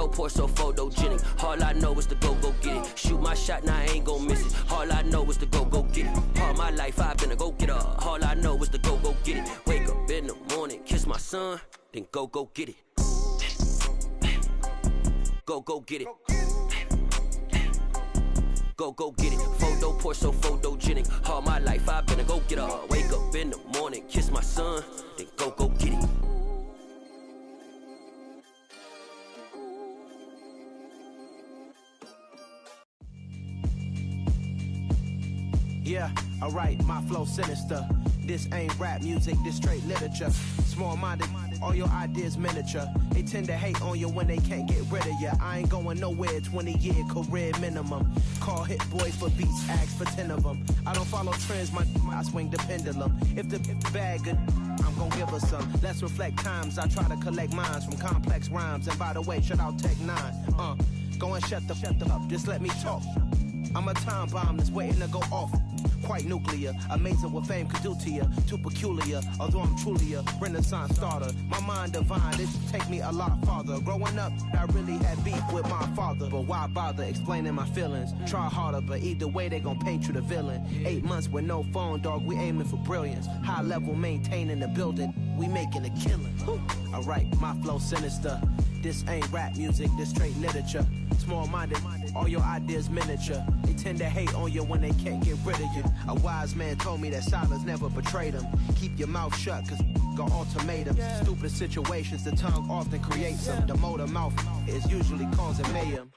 Photo poor, so photogenic. All I know is to go get it. Shoot my shot, now I ain't gon' miss it. All I know is to go get it. All my life I've been a go-getter. All I know is to go get it. Wake up in the morning, kiss my son, then go get it. Go get it. Go get it. Photo poor, so photogenic. All my life I've been a go-getter. Wake up in the morning, kiss my son, then go get it. Yeah, alright, my flow sinister. This ain't rap music, this straight literature. Small-minded, all your ideas miniature. They tend to hate on you when they can't get rid of you. I ain't going nowhere, 20-year career minimum. Call hit boys for beats, ask for 10 of them. I don't follow trends, I swing the pendulum. If the bag good, I'm gonna give her some. Let's reflect times, I try to collect minds from complex rhymes. And by the way, shout out Tech 9. Go and shut the up, just let me talk. I'm a time bomb that's waiting to go off. Quite nuclear, amazing what fame could do to you. Too peculiar, although I'm truly a renaissance starter. My mind divine, it take me a lot farther. Growing up, I really had beef with my father. But why bother explaining my feelings? Try harder, but either way they gon' paint you the villain. 8 months with no phone, dog, we aiming for brilliance. High level maintaining the building, we making a killing. Alright, my flow sinister. This ain't rap music, this straight literature. Small-minded, all your ideas miniature. They tend to hate on you when they can't get rid of you. A wise man told me that silence never betrayed him. Keep your mouth shut, cause got ultimatums. Stupid situations, the tongue often creates them. The motor mouth is usually causing mayhem.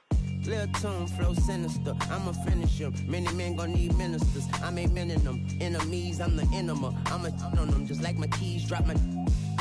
Lil' tune, flow sinister, I'ma finish him. Many men gon' need ministers, I'm aiming them. Enemies, I'm the enema. I'ma on them, just like my keys, drop my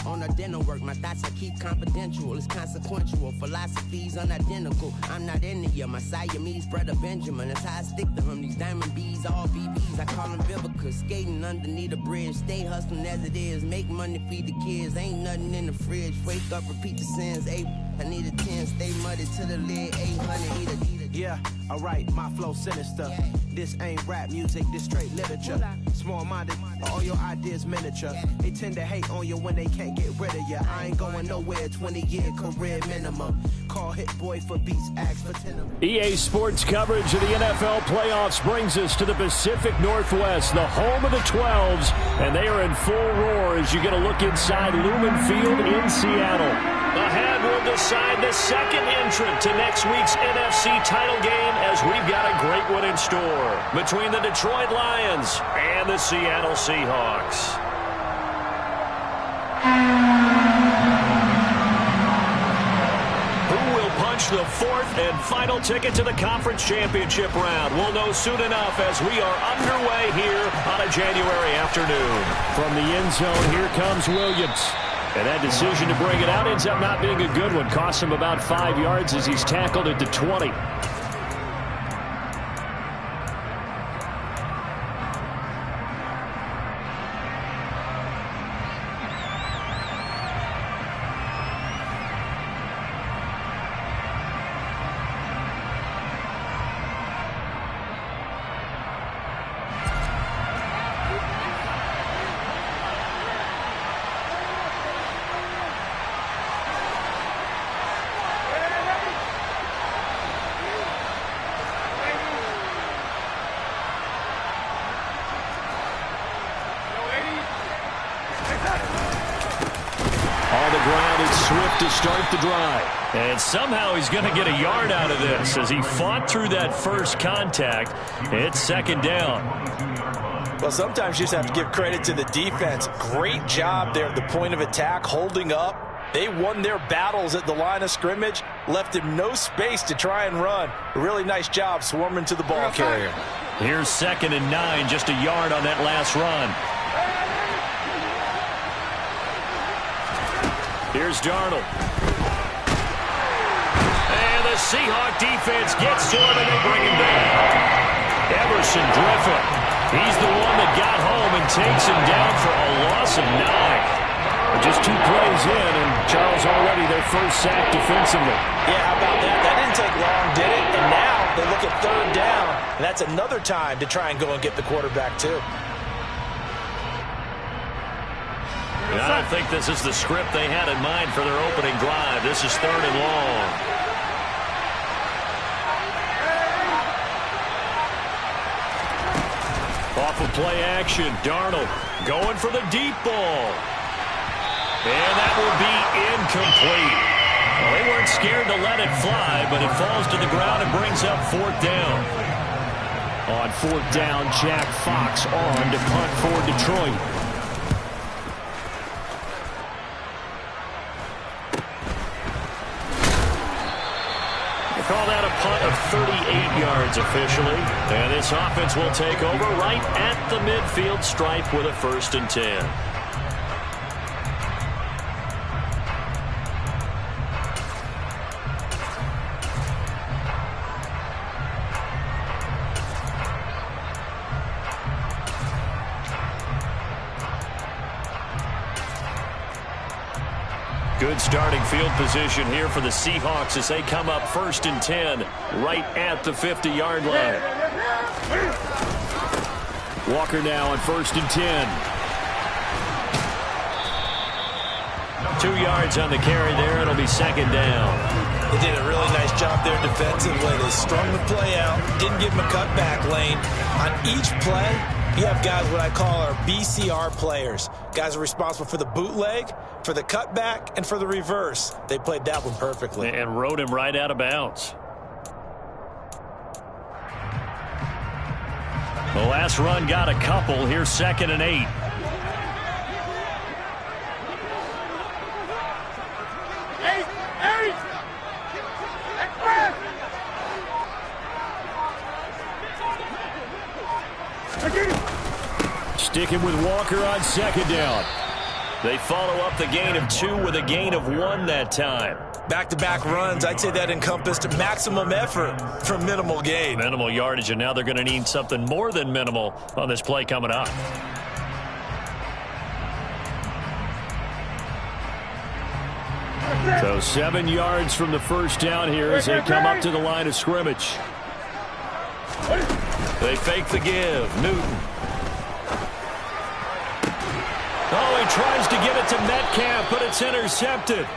on a dinner work. My thoughts I keep confidential, it's consequential. Philosophies unidentical, I'm not into you. My Siamese brother Benjamin, that's how I stick to him. These diamond B's, all BBs, I call them Vivica. Skating underneath a bridge, stay hustling as it is. Make money, feed the kids, ain't nothing in the fridge. Wake up, repeat the sins, I need a 10, stay muddy to the lid, 800, eat a. Yeah, alright, my flow sinister. This ain't rap music, this straight literature. Small-minded, all your ideas miniature. They tend to hate on you when they can't get rid of you. I ain't going nowhere, 20-year career minimum. Call hit boy for beats, ask for 10 of them. EA Sports coverage of the NFL playoffs brings us to the Pacific Northwest, the home of the 12s, and they are in full roar as you get a look inside Lumen Field in Seattle. Ahead will decide the second entrant to next week's NFC title game, as we've got a great one in store between the Detroit Lions and the Seattle Seahawks. Who will punch the fourth and final ticket to the conference championship round? We'll know soon enough as we are underway here on a January afternoon. From the end zone, here comes Williams. And that decision to bring it out ends up not being a good one. Costs him about 5 yards as he's tackled at the 20. To start the drive. And somehow he's going to get a yard out of this as he fought through that first contact. It's second down. Well, sometimes you just have to give credit to the defense. Great job there at the point of attack, holding up. They won their battles at the line of scrimmage, left him no space to try and run. A really nice job swarming to the ball carrier. Here's 2nd and 9, just a yard on that last run. Here's Darnold. And the Seahawk defense gets to him, and they bring him down. Everson Griffin. He's the one that got home and takes him down for a loss of 9. Just 2 plays in, and Charles already their first sack defensively. Yeah, how about that? That didn't take long, did it? And now they look at 3rd down, and that's another time to try and go and get the quarterback, too. I don't think this is the script they had in mind for their opening drive. This is 3rd and long. off of play action. Darnold going for the deep ball. And that will be incomplete. Well, they weren't scared to let it fly, but it falls to the ground and brings up 4th down. On 4th down, Jack Fox on to punt for Detroit. Call that a punt of 38 yards officially. And this offense will take over right at the midfield stripe with a 1st and 10. Good starting field position here for the Seahawks as they come up 1st and 10 right at the 50-yard line. Walker now on 1st and 10. 2 yards on the carry there. It'll be 2nd down. They did a really nice job there defensively. They strung the play out, didn't give them a cutback lane. On each play, you have guys what I call our BCR players. Guys are responsible for the bootleg, for the cutback, and for the reverse. They played that one perfectly. And rode him right out of bounds. The last run got a couple. Here's 2nd and 8. Sticking with Walker on 2nd down. They follow up the gain of 2 with a gain of 1 that time. Back-to-back runs, I'd say that encompassed maximum effort for minimal gain. Minimal yardage, and now they're going to need something more than minimal on this play coming up. So 7 yards from the 1st down here as they come up to the line of scrimmage. They fake the give. Newton. Oh, he tries to get it to Metcalf, but it's intercepted.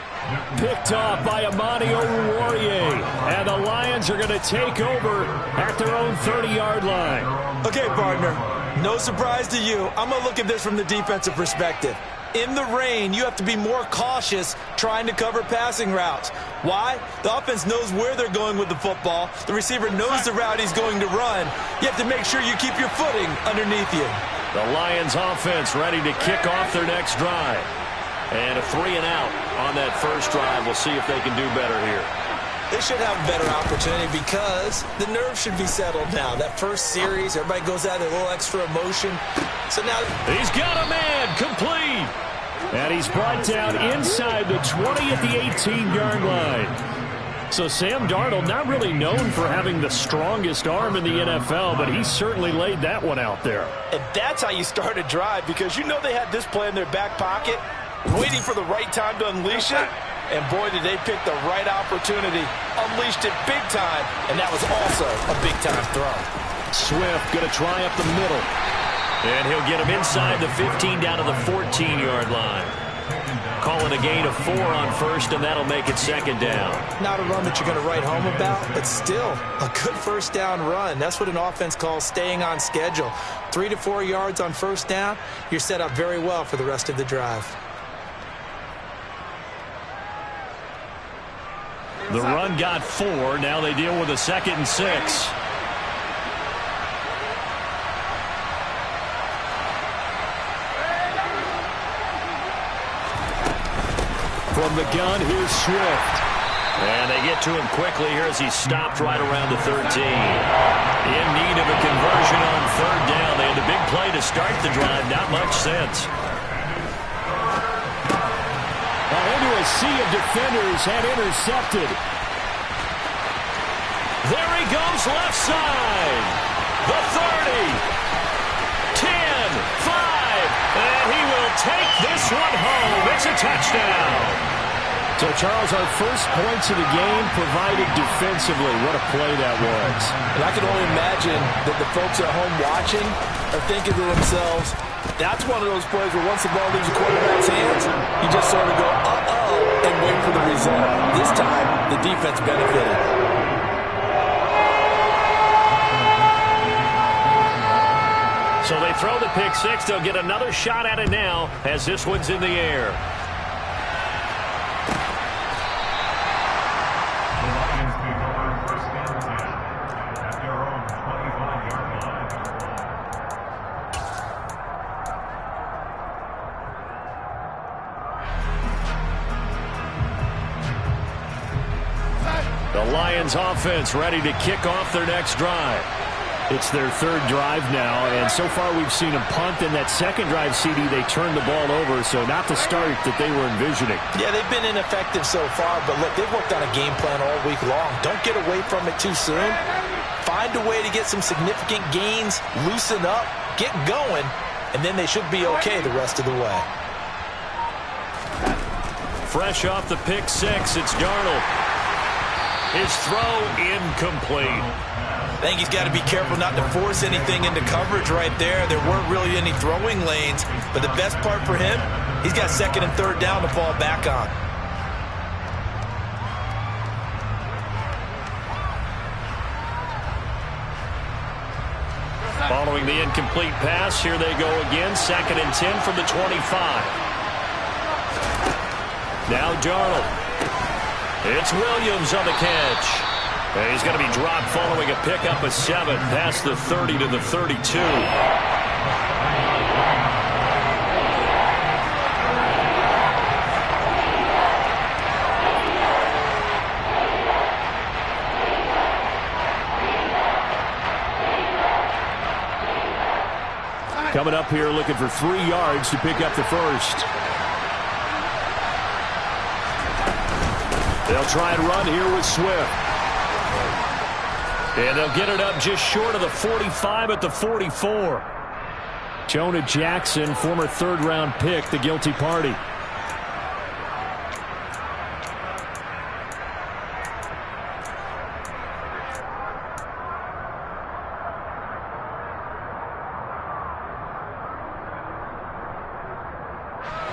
Picked off by Amani Oruwariye. And the Lions are going to take over at their own 30-yard line. Okay, partner, no surprise to you. I'm going to look at this from the defensive perspective. In the rain, you have to be more cautious trying to cover passing routes. Why? The offense knows where they're going with the football. The receiver knows the route he's going to run. You have to make sure you keep your footing underneath you. The Lions offense ready to kick off their next drive. And a 3-and-out on that first drive. We'll see if they can do better here. They should have a better opportunity because the nerves should be settled now. That first series, everybody goes out with a little extra emotion. So now he's got a man complete. And he's brought down inside the 20 at the 18-yard line. So Sam Darnold, not really known for having the strongest arm in the NFL, but he certainly laid that one out there. And that's how you start a drive, because you know they had this play in their back pocket, waiting for the right time to unleash it. And boy, did they pick the right opportunity. Unleashed it big time, and that was also a big-time throw. Swift going to try up the middle. And he'll get him inside the 15 down to the 14-yard line. Call it a gain of 4 on first, and that'll make it 2nd down. Not a run that you're going to write home about, but still a good first down run. That's what an offense calls staying on schedule. 3 to 4 yards on first down, you're set up very well for the rest of the drive. The run got 4. Now they deal with a 2nd and 6. From the gun, here's Swift. And they get to him quickly here as he's stopped right around the 13. In need of a conversion on 3rd down. They had the big play to start the drive. Not much sense. Into a sea of defenders and intercepted. There he goes left side. The 30. 10, 5. And he will take this one home. It's a touchdown. So, Charles, our first points of the game provided defensively. What a play that was. And I can only imagine that the folks at home watching are thinking to themselves, that's one of those plays where once the ball leaves the quarterback's hands, you just sort of go, uh-oh, and wait for the result. This time, the defense benefited. So they throw the pick six. They'll get another shot at it now as this one's in the air. The Lions offense ready to kick off their next drive. It's their third drive now, and so far we've seen them punt. In that second drive, CD, they turned the ball over, so not the start that they were envisioning. Yeah, they've been ineffective so far, but look, they've worked on a game plan all week long. Don't get away from it too soon. Find a way to get some significant gains, loosen up, get going, and then they should be okay the rest of the way. Fresh off the pick six, it's Darnold. His throw incomplete. I think he's got to be careful not to force anything into coverage right there. There weren't really any throwing lanes, but the best part for him, he's got second and third down to fall back on. Following the incomplete pass, here they go again. Second and 10 from the 25. Now Darnold. It's Williams on the catch. And he's going to be dropped following a pickup of 7 past the 30 to the 32. Coming up here looking for 3 yards to pick up the first. They'll try and run here with Swift. And they'll get it up just short of the 45 at the 44. Jonah Jackson, former third-round pick, the guilty party.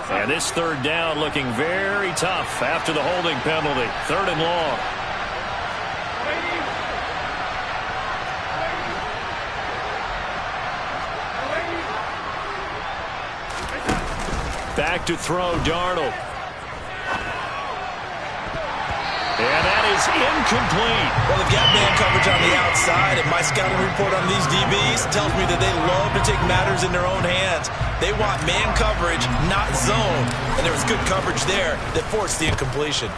And this third down looking very tough after the holding penalty. Third and long. Back to throw, Darnold. And that is incomplete. Well, they've got man coverage on the outside, and my scouting report on these DBs tells me that they love to take matters in their own hands. They want man coverage, not zone. And there was good coverage there that forced the incompletion.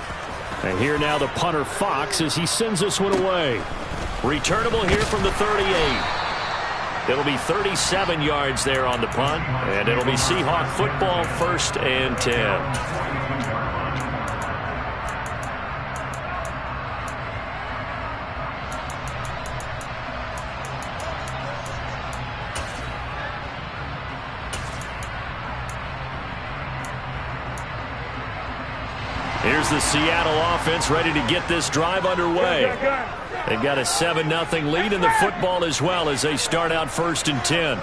And here now the punter Fox as he sends this one away. Returnable here from the 38. It'll be 37 yards there on the punt, and it'll be Seahawk football, 1st and 10. Here's the Seattle offense ready to get this drive underway. They've got a 7-0 lead in the football as well as they start out 1st and 10.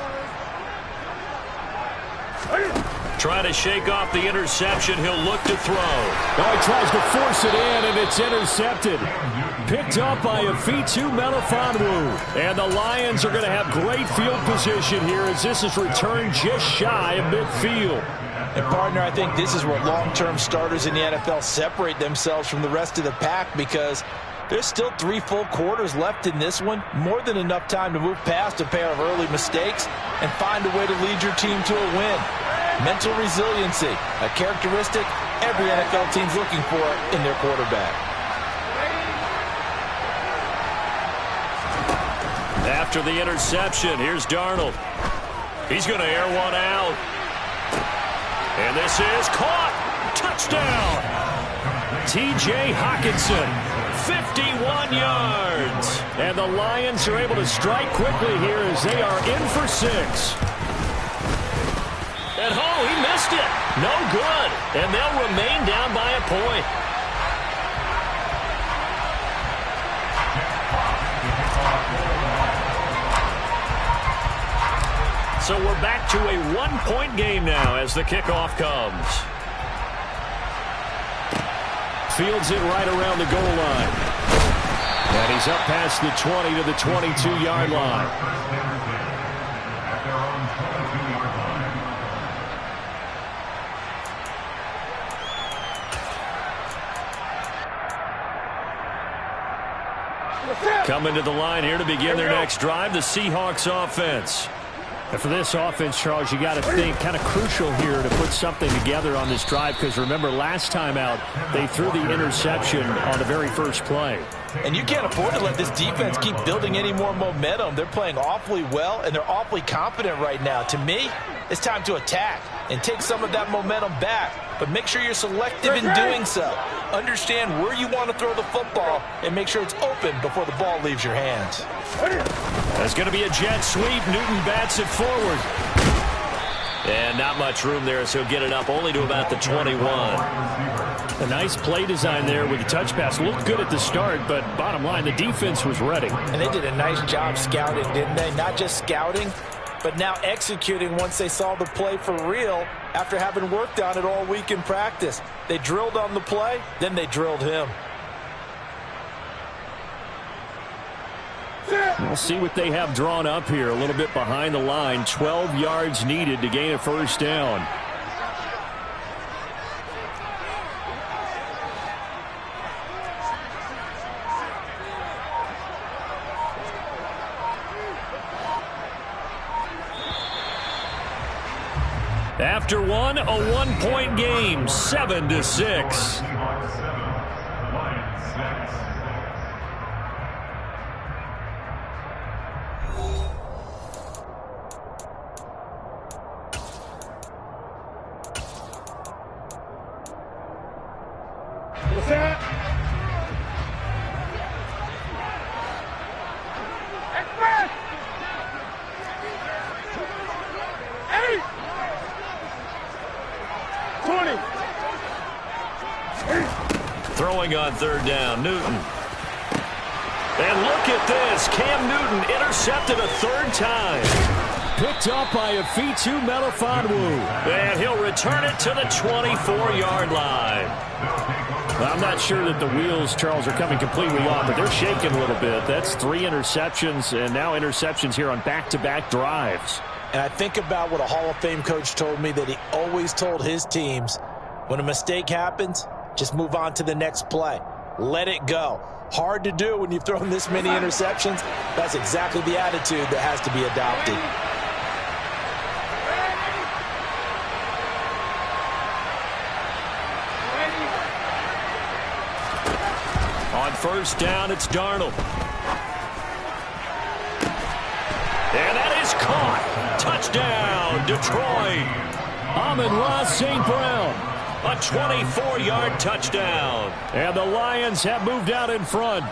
Trying to shake off the interception. He'll look to throw. Oh, he tries to force it in, and it's intercepted. Picked up by Afitu Melifonwu. And the Lions are going to have great field position here as this is returned just shy of midfield. And, partner, I think this is where long-term starters in the NFL separate themselves from the rest of the pack because there's still 3 full quarters left in this one. More than enough time to move past a pair of early mistakes and find a way to lead your team to a win. Mental resiliency, a characteristic every NFL team's looking for in their quarterback. After the interception, here's Darnold. He's going to air one out. And this is caught. Touchdown. T.J. Hockenson, 51 yards. And the Lions are able to strike quickly here as they are in for 6. And oh, he missed it. No good. And they'll remain down by a point. So we're back to a 1-point game now as the kickoff comes. Fields it right around the goal line. And he's up past the 20 to the 22-yard line. Coming to the line here to begin their next drive, the Seahawks offense. And for this offense, Charles, you got to think kind of crucial here to put something together on this drive, because remember last time out they threw the interception on the very first play. And you can't afford to let this defense keep building any more momentum. They're playing awfully well, and they're awfully confident right now. To me, it's time to attack and take some of that momentum back. But make sure you're selective in doing so. Understand where you want to throw the football and make sure it's open before the ball leaves your hands. That's going to be a jet sweep. Newton bats it forward. And not much room there, so he'll get it up only to about the 21. A nice play design there with the touch pass. Looked good at the start, but bottom line, the defense was ready. And they did a nice job scouting, didn't they? Not just scouting, but now executing once they saw the play for real after having worked on it all week in practice. They drilled on the play, then they drilled him. We'll see what they have drawn up here. A little bit behind the line. 12 yards needed to gain a first down. After one, a one-point game, 7-6. What's that? Express! 8! 20! Throwing on third down, Newton. And look at this. Cam Newton intercepted a third time. Picked up by a Fitu Melifonwu. And he'll return it to the 24-yard line. Well, I'm not sure that the wheels, Charles, are coming completely off, but they're shaking a little bit. That's 3 interceptions, and now interceptions here on back-to-back drives. And I think about what a Hall of Fame coach told me that he always told his teams, when a mistake happens, just move on to the next play. Let it go. Hard to do when you've thrown this many interceptions. That's exactly the attitude that has to be adopted. On first down, it's Darnold. And that is caught. Touchdown, Detroit. Amon-Ra St. Brown. A 24-yard touchdown. And the Lions have moved out in front.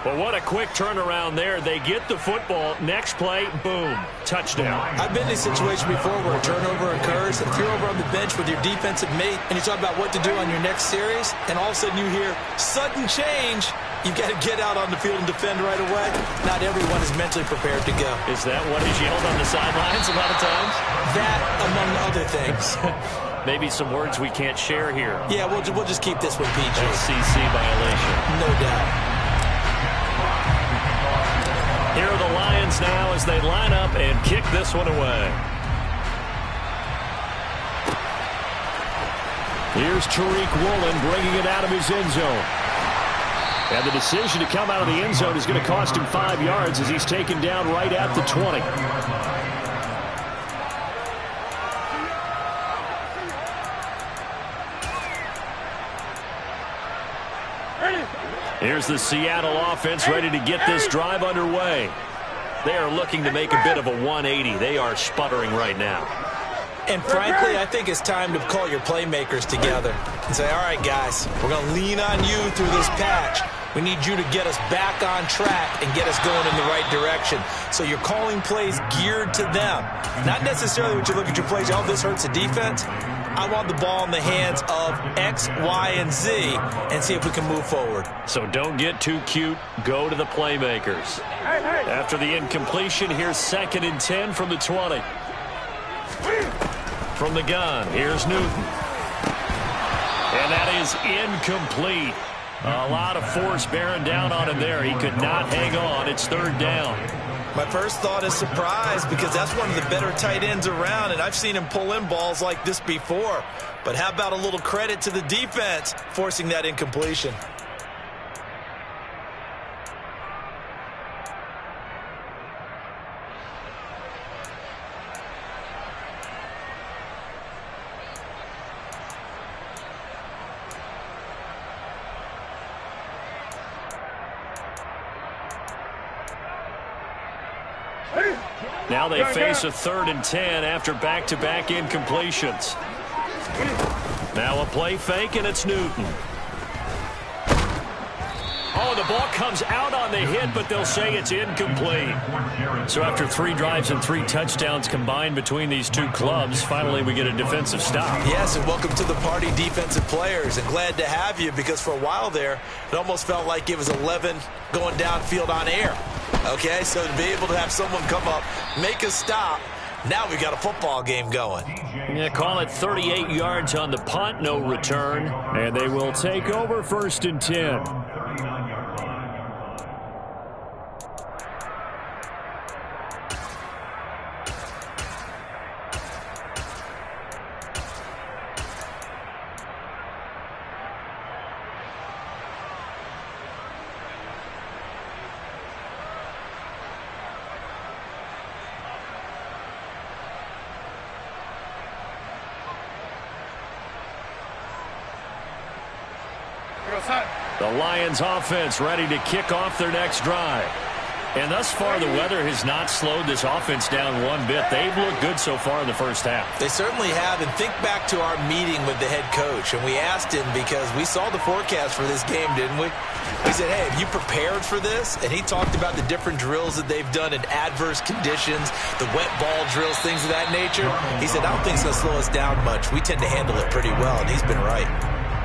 But what a quick turnaround there. They get the football. Next play, boom, touchdown. I've been in a situation before where a turnover occurs. If you're over on the bench with your defensive mate and you talk about what to do on your next series, and all of a sudden you hear sudden change, you've got to get out on the field and defend right away. Not everyone is mentally prepared to go. Is that what is yelled on the sidelines a lot of times? That, among other things. Maybe some words we can't share here. Yeah, we'll just keep this one PG. SEC violation. No doubt. Here are the Lions now as they line up and kick this one away. Here's Tariq Woolen bringing it out of his end zone. And the decision to come out of the end zone is going to cost him 5 yards as he's taken down right at the 20. Here's the Seattle offense ready to get this drive underway. They are looking to make a bit of a 180. They are sputtering right now. And frankly, I think it's time to call your playmakers together and say, all right, guys, we're going to lean on you through this patch. We need you to get us back on track and get us going in the right direction. So you're calling plays geared to them. Not necessarily when you look at your plays, oh, this hurts the defense. I want the ball in the hands of X, Y, and Z and see if we can move forward. So don't get too cute. Go to the playmakers. After the incompletion, here's 2nd and 10 from the 20. From the gun, here's Newton. And that is incomplete. A lot of force bearing down on him there. He could not hang on. It's 3rd down. My first thought is surprise because that's one of the better tight ends around, and I've seen him pull in balls like this before. But how about a little credit to the defense forcing that incompletion? Now they face a 3rd and 10 after back-to-back incompletions. Now a play fake, and it's Newton. Oh, the ball comes out on the hit, but they'll say it's incomplete. So after 3 drives and 3 touchdowns combined between these two clubs, finally we get a defensive stop. Yes, and welcome to the party, defensive players. And glad to have you, because for a while there, it almost felt like it was 11 going downfield on air. Okay, so to be able to have someone come up, make a stop, now we got a football game going. Yeah, call it 38 yards on the punt, no return. And they will take over 1st and 10. The Lions offense ready to kick off their next drive. And thus far, the weather has not slowed this offense down one bit. They've looked good so far in the first half. They certainly have. And think back to our meeting with the head coach. And we asked him, because we saw the forecast for this game, didn't we? We said, hey, have you prepared for this? And he talked about the different drills that they've done in adverse conditions, the wet ball drills, things of that nature. He said, I don't think it's going to slow us down much. We tend to handle it pretty well, and he's been right.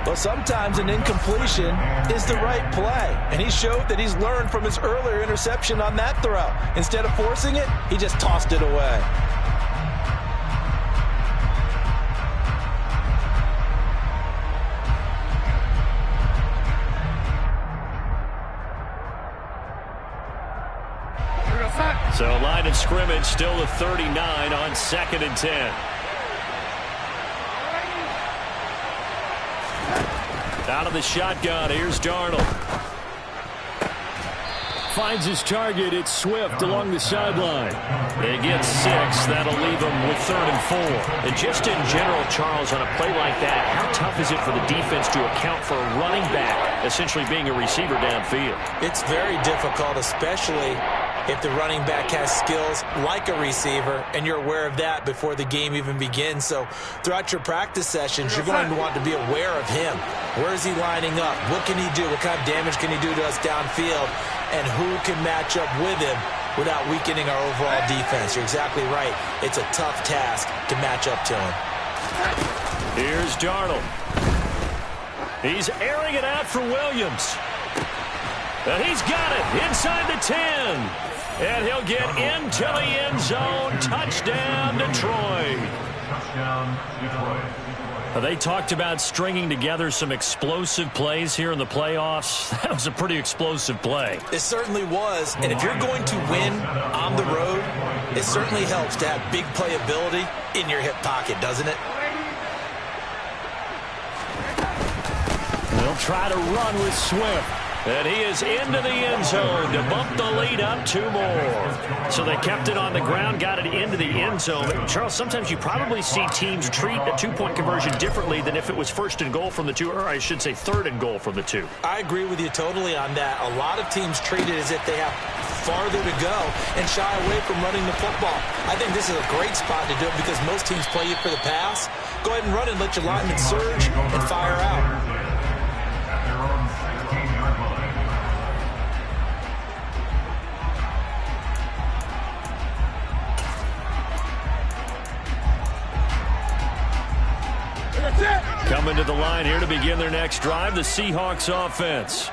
Well, sometimes an incompletion is the right play. And he showed that he's learned from his earlier interception on that throw. Instead of forcing it, he just tossed it away. So line of scrimmage still the 39 on 2nd and 10. Out of the shotgun, here's Darnold. Finds his target, it's Swift along the sideline. They get 6, that'll leave them with 3rd and 4. And just in general, Charles, on a play like that, how tough is it for the defense to account for a running back essentially being a receiver downfield? It's very difficult, especially if the running back has skills like a receiver, and you're aware of that before the game even begins. So throughout your practice sessions, you're going to want to be aware of him. Where is he lining up? What can he do? What kind of damage can he do to us downfield? And who can match up with him without weakening our overall defense? You're exactly right. It's a tough task to match up to him. Here's Darnold. He's airing it out for Williams. And he's got it inside the 10. And he'll get into the end zone. Touchdown, Detroit. Touchdown, Detroit. They talked about stringing together some explosive plays here in the playoffs. That was a pretty explosive play. It certainly was. And if you're going to win on the road, it certainly helps to have big playability in your hip pocket, doesn't it? They'll try to run with Swift. And he is into the end zone to bump the lead up 2 more. So they kept it on the ground, got it into the end zone. Charles, sometimes you probably see teams treat a 2-point conversion differently than if it was 1st and goal from the 2, or I should say 3rd and goal from the 2. I agree with you totally on that. A lot of teams treat it as if they have farther to go and shy away from running the football. I think this is a great spot to do it because most teams play you for the pass. Go ahead and run and let your linemen surge and fire out. Coming to the line here to begin their next drive, the Seahawks offense.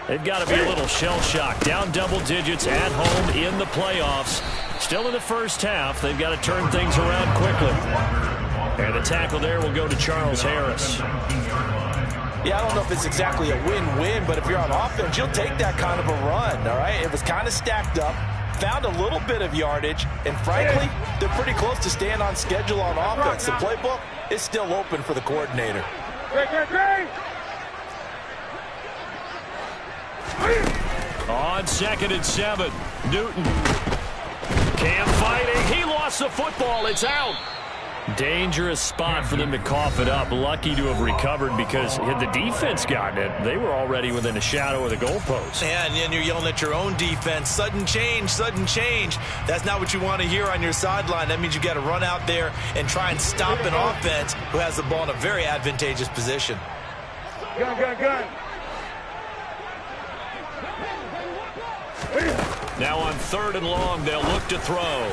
They've got to be a little shell-shocked. Down double digits at home in the playoffs. Still in the first half. They've got to turn things around quickly. And the tackle there will go to Charles Harris. Yeah, I don't know if it's exactly a win-win, but if you're on offense, you'll take that kind of a run, all right? It was kind of stacked up. Found a little bit of yardage, and frankly, they're pretty close to staying on schedule on offense. The playbook is still open for the coordinator. On 2nd and 7, Newton. Cam fighting. He lost the football. It's out. Dangerous spot for them to cough it up. Lucky to have recovered because had the defense gotten it, they were already within a shadow of the goalpost. Yeah, and then you're yelling at your own defense. Sudden change, sudden change. That's not what you want to hear on your sideline. That means you got to run out there and try and stop an offense who has the ball in a very advantageous position. Gun, gun, gun. Now on 3rd and long, they'll look to throw.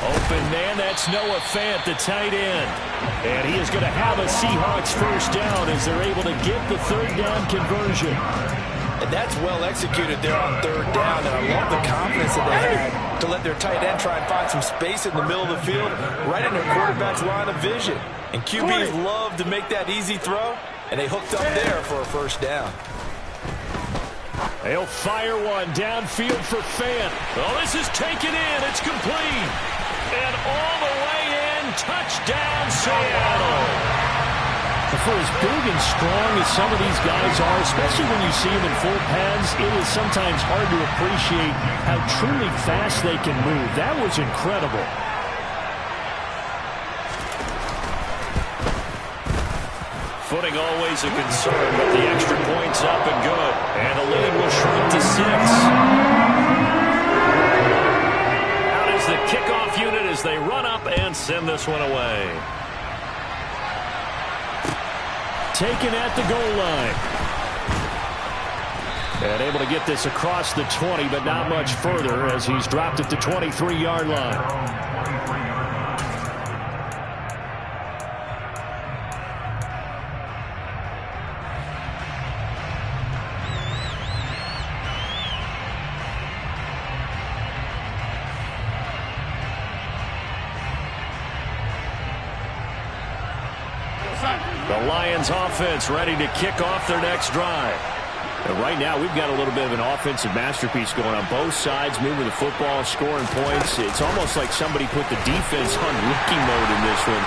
Open man, that's Noah Fant, the tight end. And he is going to have a Seahawks first down as they're able to get the 3rd down conversion. And that's well executed there on 3rd down. And I love the confidence that they had to let their tight end try and find some space in the middle of the field, right in their quarterback's line of vision. And QBs love to make that easy throw, and they hooked up there for a first down. They'll fire one downfield for Fant. Oh, this is taken in. It's complete. And all the way in, touchdown Seattle. For as big and strong as some of these guys are, especially when you see them in full pads, it is sometimes hard to appreciate how truly fast they can move. That was incredible. Footing always a concern, but the extra point's up and good. And the lead will shrink to 6. The kickoff unit as they run up and send this one away. Taken at the goal line. And able to get this across the 20, but not much further as he's dropped it to 23-yard line. The Lions offense ready to kick off their next drive. And right now, we've got a little bit of an offensive masterpiece going on both sides, moving the football, scoring points. It's almost like somebody put the defense on rookie mode in this one.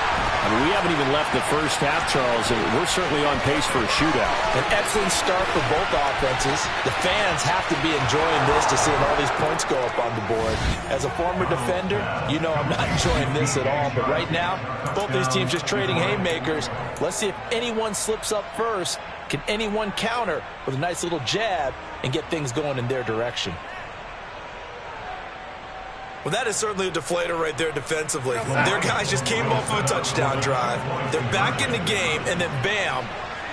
I mean, we haven't even left the first half, Charles, and we're certainly on pace for a shootout. An excellent start for both offenses. The fans have to be enjoying this to seeing all these points go up on the board. As a former defender, you know I'm not enjoying this at all. But right now, both these teams just trading haymakers. Let's see if anyone slips up first. Can anyone counter with a nice little jab and get things going in their direction? Well, that is certainly a deflator right there defensively. Their guys just came off of a touchdown drive. They're back in the game, and then bam,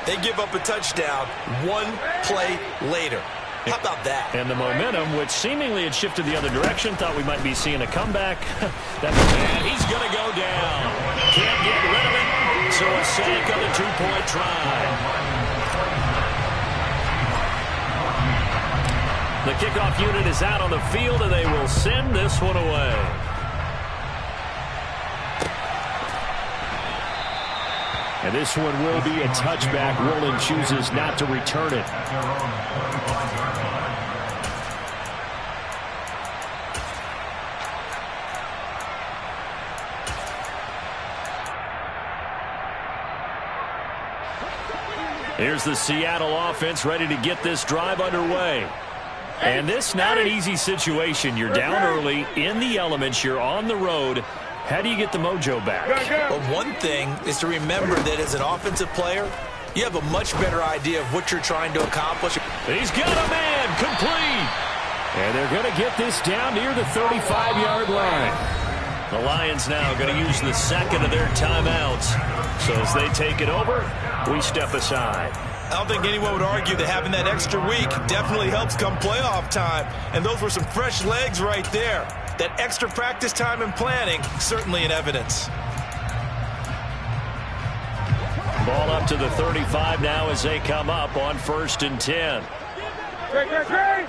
they give up a touchdown one play later. How about that? And the momentum, which seemingly had shifted the other direction, thought we might be seeing a comeback. And he's going to go down. Can't get rid of it, so a sack on the 2-point try. The kickoff unit is out on the field, and they will send this one away. And this one will be a touchback. Rowland chooses not to return it. Here's the Seattle offense ready to get this drive underway. And this not an easy situation. You're down early, in the elements, you're on the road. How do you get the mojo back? Well, one thing is to remember that as an offensive player, you have a much better idea of what you're trying to accomplish. He's got a man, complete. And they're going to get this down near the 35-yard line. The Lions now going to use the second of their timeouts. So as they take it over, we step aside. I don't think anyone would argue that having that extra week definitely helps come playoff time. And those were some fresh legs right there. That extra practice time and planning, certainly in evidence. Ball up to the 35 now as they come up on 1st and 10. Great, great, great!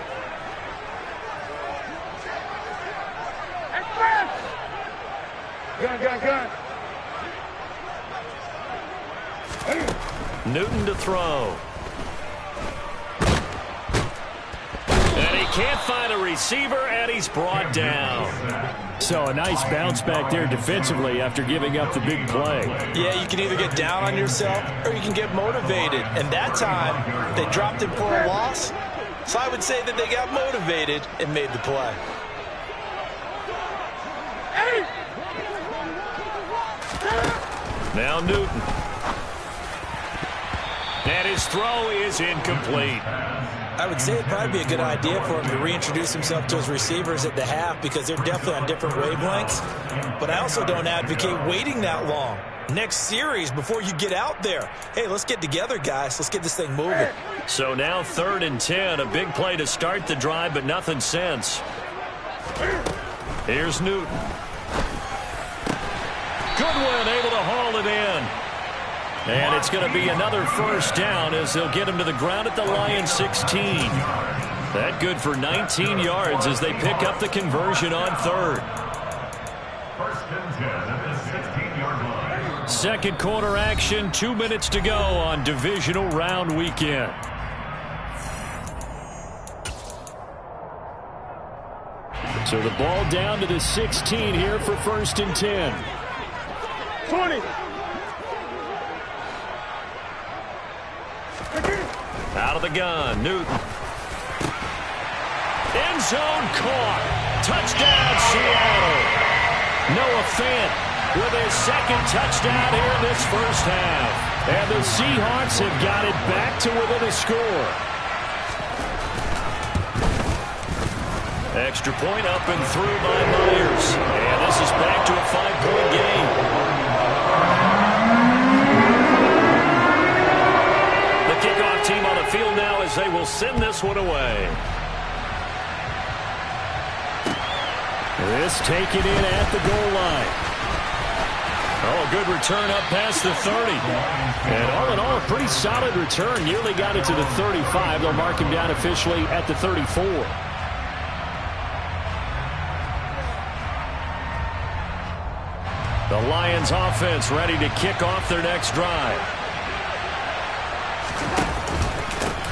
Express! Gun, gun, gun! Newton to throw. And he can't find a receiver, and he's brought down. So a nice bounce back there defensively after giving up the big play. Yeah, you can either get down on yourself or you can get motivated. And that time, they dropped him for a loss. So I would say that they got motivated and made the play. Now Newton. And his throw is incomplete. I would say it'd probably be a good idea for him to reintroduce himself to his receivers at the half because they're definitely on different wavelengths. But I also don't advocate waiting that long. Next series before you get out there. Hey, let's get together, guys. Let's get this thing moving. So now 3rd and 10. A big play to start the drive, but nothing since. Here's Newton. Goodwin able to haul it in. And it's going to be another first down as they'll get him to the ground at the Lions 16. That good for 19 yards as they pick up the conversion on 3rd. 1st and 10 at the 16-yard line. Second quarter action, 2 minutes to go on divisional round weekend. So the ball down to the 16 here for 1st and 10. 20. Out of the gun, Newton. End zone caught. Touchdown, Seattle. Noah Fant with his 2nd touchdown here in this first half. And the Seahawks have got it back to within a score. Extra point up and through by Myers. And this is back to a 5-point game. The kickoff team on the field now as they will send this one away. This taken in at the goal line. Oh, good return up past the 30. And all in all, a pretty solid return. Nearly got it to the 35. They'll mark him down officially at the 34. The Lions offense ready to kick off their next drive.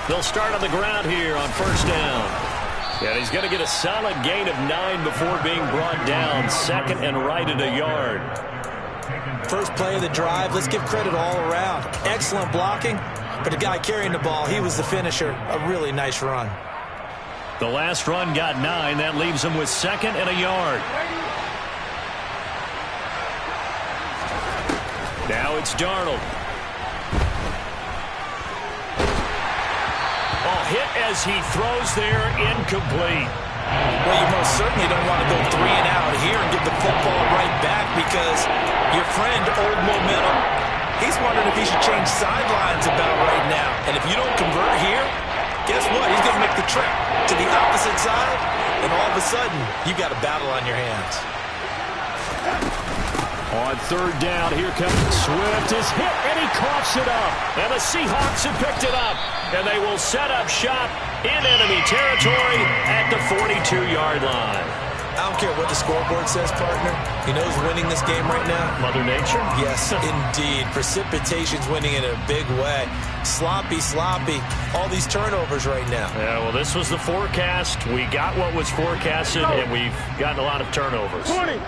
They'll start on the ground here on 1st down. And he's going to get a solid gain of 9 before being brought down. 2nd and right at a yard. First play of the drive, let's give credit all around. Excellent blocking, but the guy carrying the ball, he was the finisher. A really nice run. The last run got 9. That leaves him with 2nd and a yard. Now it's Darnold. Oh, hit as he throws there, incomplete. Well, you most certainly don't want to go 3 and out here and give the football right back because your friend, Old Momentum, he's wondering if he should change sidelines about right now. And if you don't convert here, guess what? He's going to make the trip to the opposite side, and all of a sudden, you got a battle on your hands. On 3rd down, here comes Swift. Is hit, and he coughs it up. And the Seahawks have picked it up. And they will set up shop in enemy territory at the 42-yard line. I don't care what the scoreboard says, partner. You know who's winning this game right now? Mother Nature? Yes, indeed. Precipitation's winning in a big way. Sloppy. All these turnovers right now. Yeah, well, this was the forecast. We got what was forecasted, and we've gotten a lot of turnovers. 20.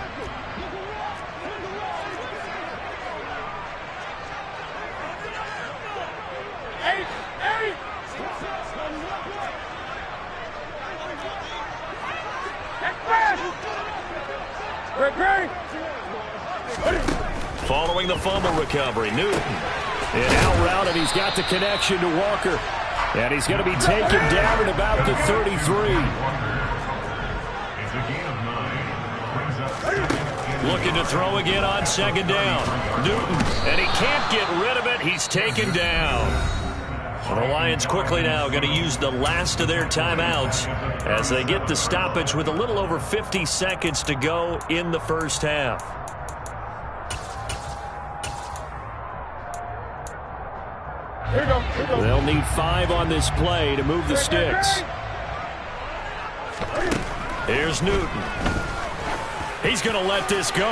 Following the fumble recovery, Newton. An out route, and he's got the connection to Walker. And he's going to be taken down at about the 33. Looking to throw again on 2nd down. Newton, and he can't get rid of it. He's taken down. Well, the Lions quickly now going to use the last of their timeouts as they get the stoppage with a little over 50 seconds to go in the first half. They'll need 5 on this play to move the sticks. Here's Newton. He's going to let this go.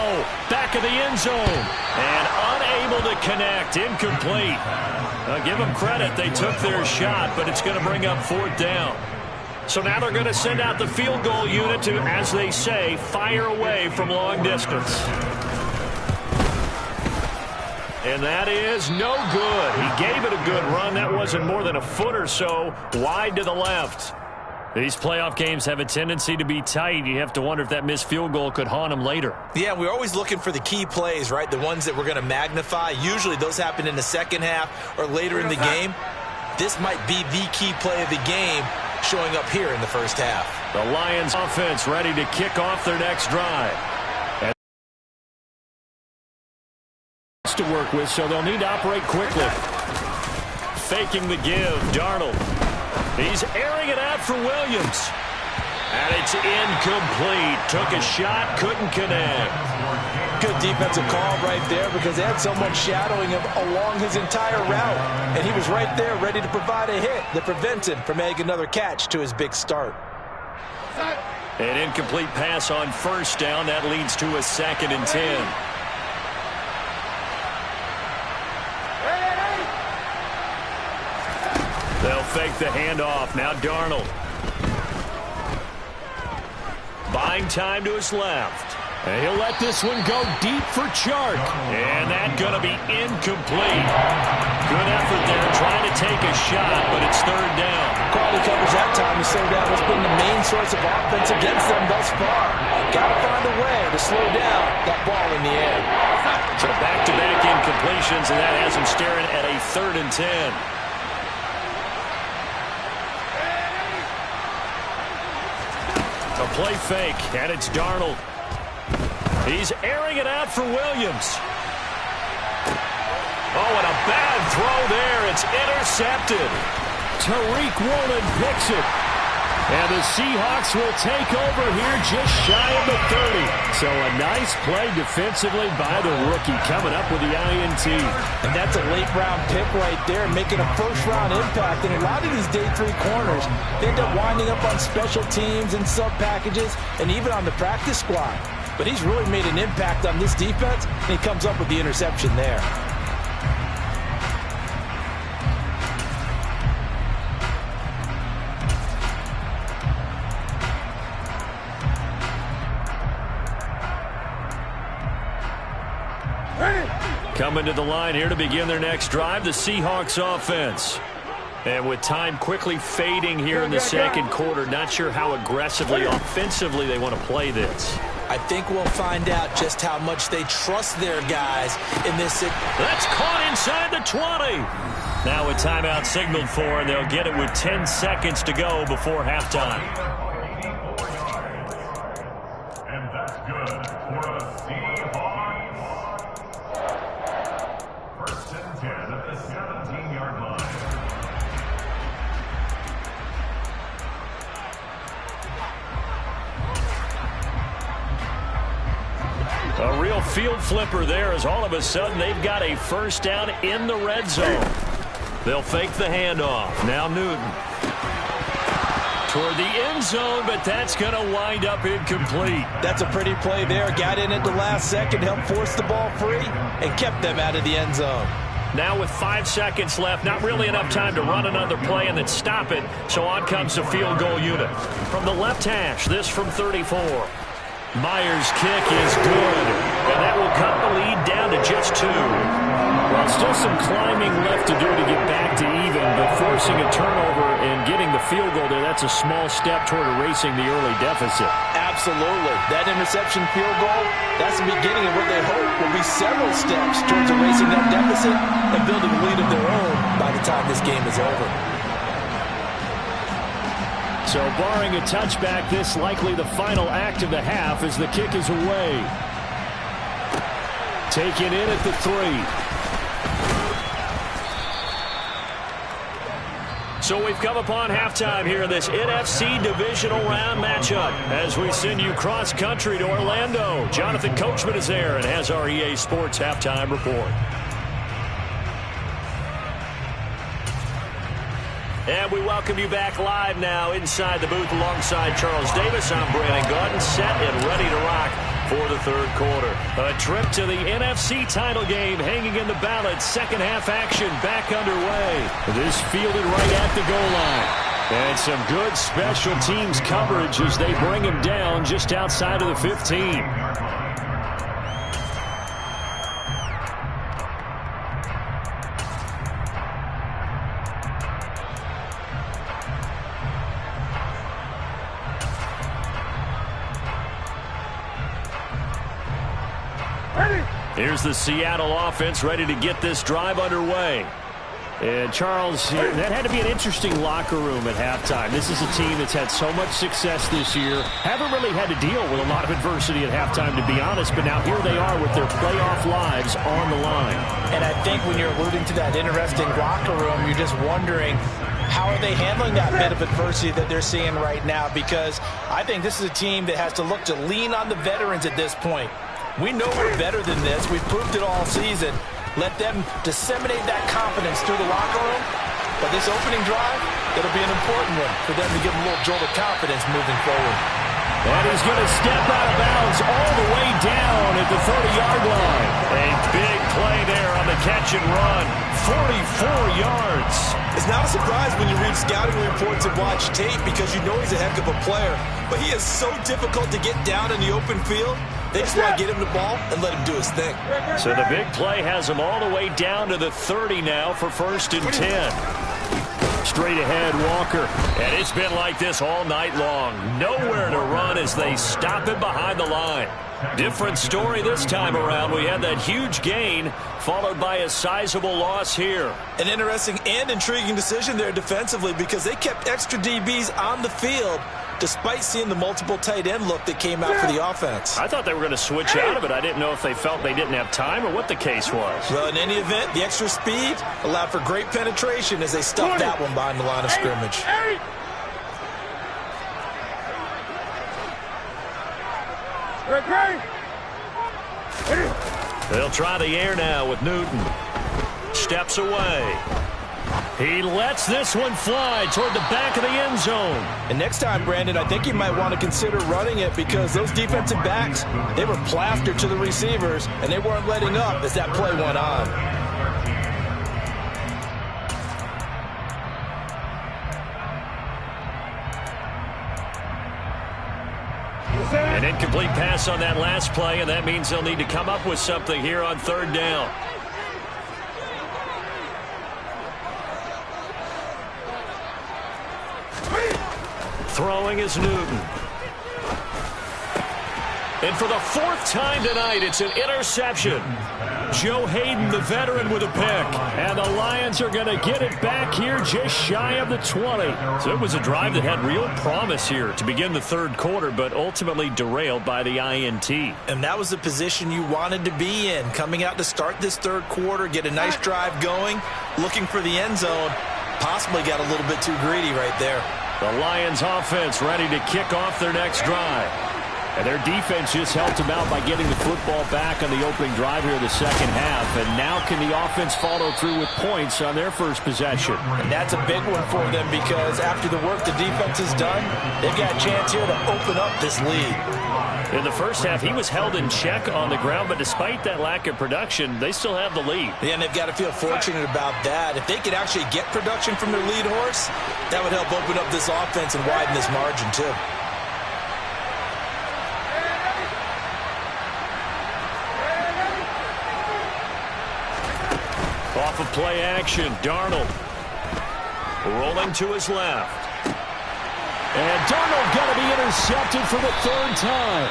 Back of the end zone. And unable to connect. Incomplete. Give them credit. They took their shot, but it's going to bring up 4th down. So now they're going to send out the field goal unit to, as they say, fire away from long distance. And that is no good. He gave it a good run. That wasn't more than a foot or so wide to the left. These playoff games have a tendency to be tight. You have to wonder if that missed field goal could haunt them later. Yeah, we're always looking for the key plays, right? The ones that we're going to magnify. Usually those happen in the second half or later in the game. This might be the key play of the game showing up here in the first half. The Lions offense ready to kick off their next drive. And to work with, so they'll need to operate quickly. Faking the give, Darnold. He's airing it out for Williams. And it's incomplete. Took a shot, couldn't connect. Good defensive call right there because they had someone shadowing him along his entire route. And he was right there ready to provide a hit that prevents him from making another catch to his big start. An incomplete pass on first down. That leads to a 2nd and 10. They'll fake the handoff. Now Darnold. Buying time to his left. And he'll let this one go deep for Chark. And that's going to be incomplete. Good effort there trying to take a shot, but it's 3rd down. Quality coverage that time. The slow down has been the main source of offense against them thus far. Got to find a way to slow down that ball in the air. So back-to-back incompletions, and that has him staring at a 3rd and 10. A play fake, and it's Darnold. He's airing it out for Williams. Oh, and a bad throw there. It's intercepted. Tariq Woolen picks it. And the Seahawks will take over here just shy of the 30. So a nice play defensively by the rookie coming up with the INT. And that's a late-round pick right there, making a first-round impact. And a lot of these day 3 corners, they end up winding up on special teams and sub-packages and even on the practice squad. But he's really made an impact on this defense, and he comes up with the interception there. Coming to the line here to begin their next drive, the Seahawks offense. And with time quickly fading here in the second quarter, not sure how aggressively, offensively they want to play this. I think we'll find out just how much they trust their guys in this. That's caught inside the 20. Now a timeout signaled for, and they'll get it with 10 seconds to go before halftime. And that's good for the Seahawks. 1st and 10 at the 17-yard line. A real field flipper there as all of a sudden they've got a first down in the red zone. They'll fake the handoff. Now Newton. Toward the end zone, but that's going to wind up incomplete. That's a pretty play there. Got in at the last second, helped force the ball free, and kept them out of the end zone. Now with 5 seconds left, not really enough time to run another play and then stop it, so on comes the field goal unit. From the left hash, this from 34. Myers' kick is good, and that will cut the lead down to just 2. Well, still some climbing left to do to get back to even, but forcing a turnover and getting the field goal there, that's a small step toward erasing the early deficit. Absolutely. That interception field goal, that's the beginning of what they hope will be several steps towards erasing that deficit and building a lead of their own by the time this game is over. So barring a touchback, this likely the final act of the half as the kick is away. Taken in at the 3. So we've come upon halftime here in this NFC Divisional Round matchup as we send you cross-country to Orlando. Jonathan Coachman is there and has our EA Sports Halftime Report. And we welcome you back live now inside the booth alongside Charles Davis. I'm Brandon Gordon, set and ready to rock for the third quarter. A trip to the NFC title game hanging in the balance. Second half action back underway. This fielded right at the goal line. And some good special teams coverage as they bring him down just outside of the 15. Here's the Seattle offense ready to get this drive underway. And Charles, that had to be an interesting locker room at halftime. This is a team that's had so much success this year. Haven't really had to deal with a lot of adversity at halftime, to be honest. But now here they are with their playoff lives on the line. And I think when you're alluding to that interesting locker room, you're just wondering, how are they handling that bit of adversity that they're seeing right now? Because I think this is a team that has to look to lean on the veterans at this point. We know we're better than this. We've proved it all season. Let them disseminate that confidence through the locker room. But this opening drive, it'll be an important one for them to give them a little jolt of confidence moving forward. And he's going to step out of bounds all the way down at the 30-yard line. A big play there on the catch and run. 44 yards. It's not a surprise when you read scouting reports and watch tape because you know he's a heck of a player. But he is so difficult to get down in the open field. They just want to get him the ball and let him do his thing. So the big play has him all the way down to the 30 now for 1st and 10. Straight ahead, Walker. And it's been like this all night long. Nowhere to run as they stop him behind the line. Different story this time around. We had that huge gain followed by a sizable loss here. An interesting and intriguing decision there defensively because they kept extra DBs on the field despite seeing the multiple tight end look that came out for the offense. I thought they were going to switch out of it. I didn't know if they felt they didn't have time or what the case was. Well, in any event, the extra speed allowed for great penetration as they stuffed that one behind the line of scrimmage. They'll try the air now with Newton. Steps away. He lets this one fly toward the back of the end zone. And next time, Brandon, I think you might want to consider running it because those defensive backs, they were plastered to the receivers, and they weren't letting up as that play went on. An incomplete pass on that last play, and that means they'll need to come up with something here on 3rd down. Throwing is Newton. And for the 4th time tonight, it's an interception. Joe Hayden, the veteran, with a pick. And the Lions are going to get it back here just shy of the 20. So it was a drive that had real promise here to begin the 3rd quarter, but ultimately derailed by the INT. And that was the position you wanted to be in. Coming out to start this 3rd quarter, get a nice drive going, looking for the end zone. Possibly got a little bit too greedy right there. The Lions offense ready to kick off their next drive. And their defense just helped them out by getting the football back on the opening drive here in the 2nd half. And now can the offense follow through with points on their first possession? And that's a big one for them because after the work the defense has done, they've got a chance here to open up this lead. In the first half, he was held in check on the ground, but despite that lack of production, they still have the lead. Yeah, and they've got to feel fortunate about that. If they could actually get production from their lead horse, that would help open up this offense and widen this margin too. Off of play action, Darnold rolling to his left. And Darnold going to be intercepted for the 3rd time.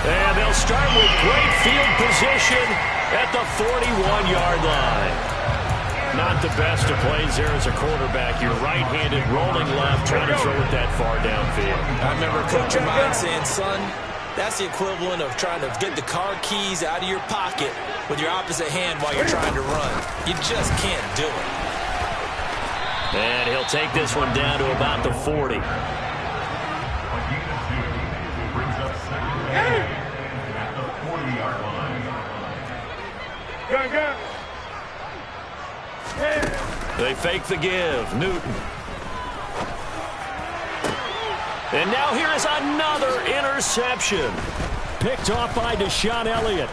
And they'll start with great field position at the 41-yard line. Not the best of plays there as a quarterback. You're right-handed, rolling left, trying to throw it that far downfield. I remember a coach of mine saying, son, that's the equivalent of trying to get the car keys out of your pocket with your opposite hand while you're trying to run. You just can't do it. And he'll take this one down to about the 40. At the 40-yard line. They fake the give. Newton. And now here is another interception. Picked off by Deshaun Elliott.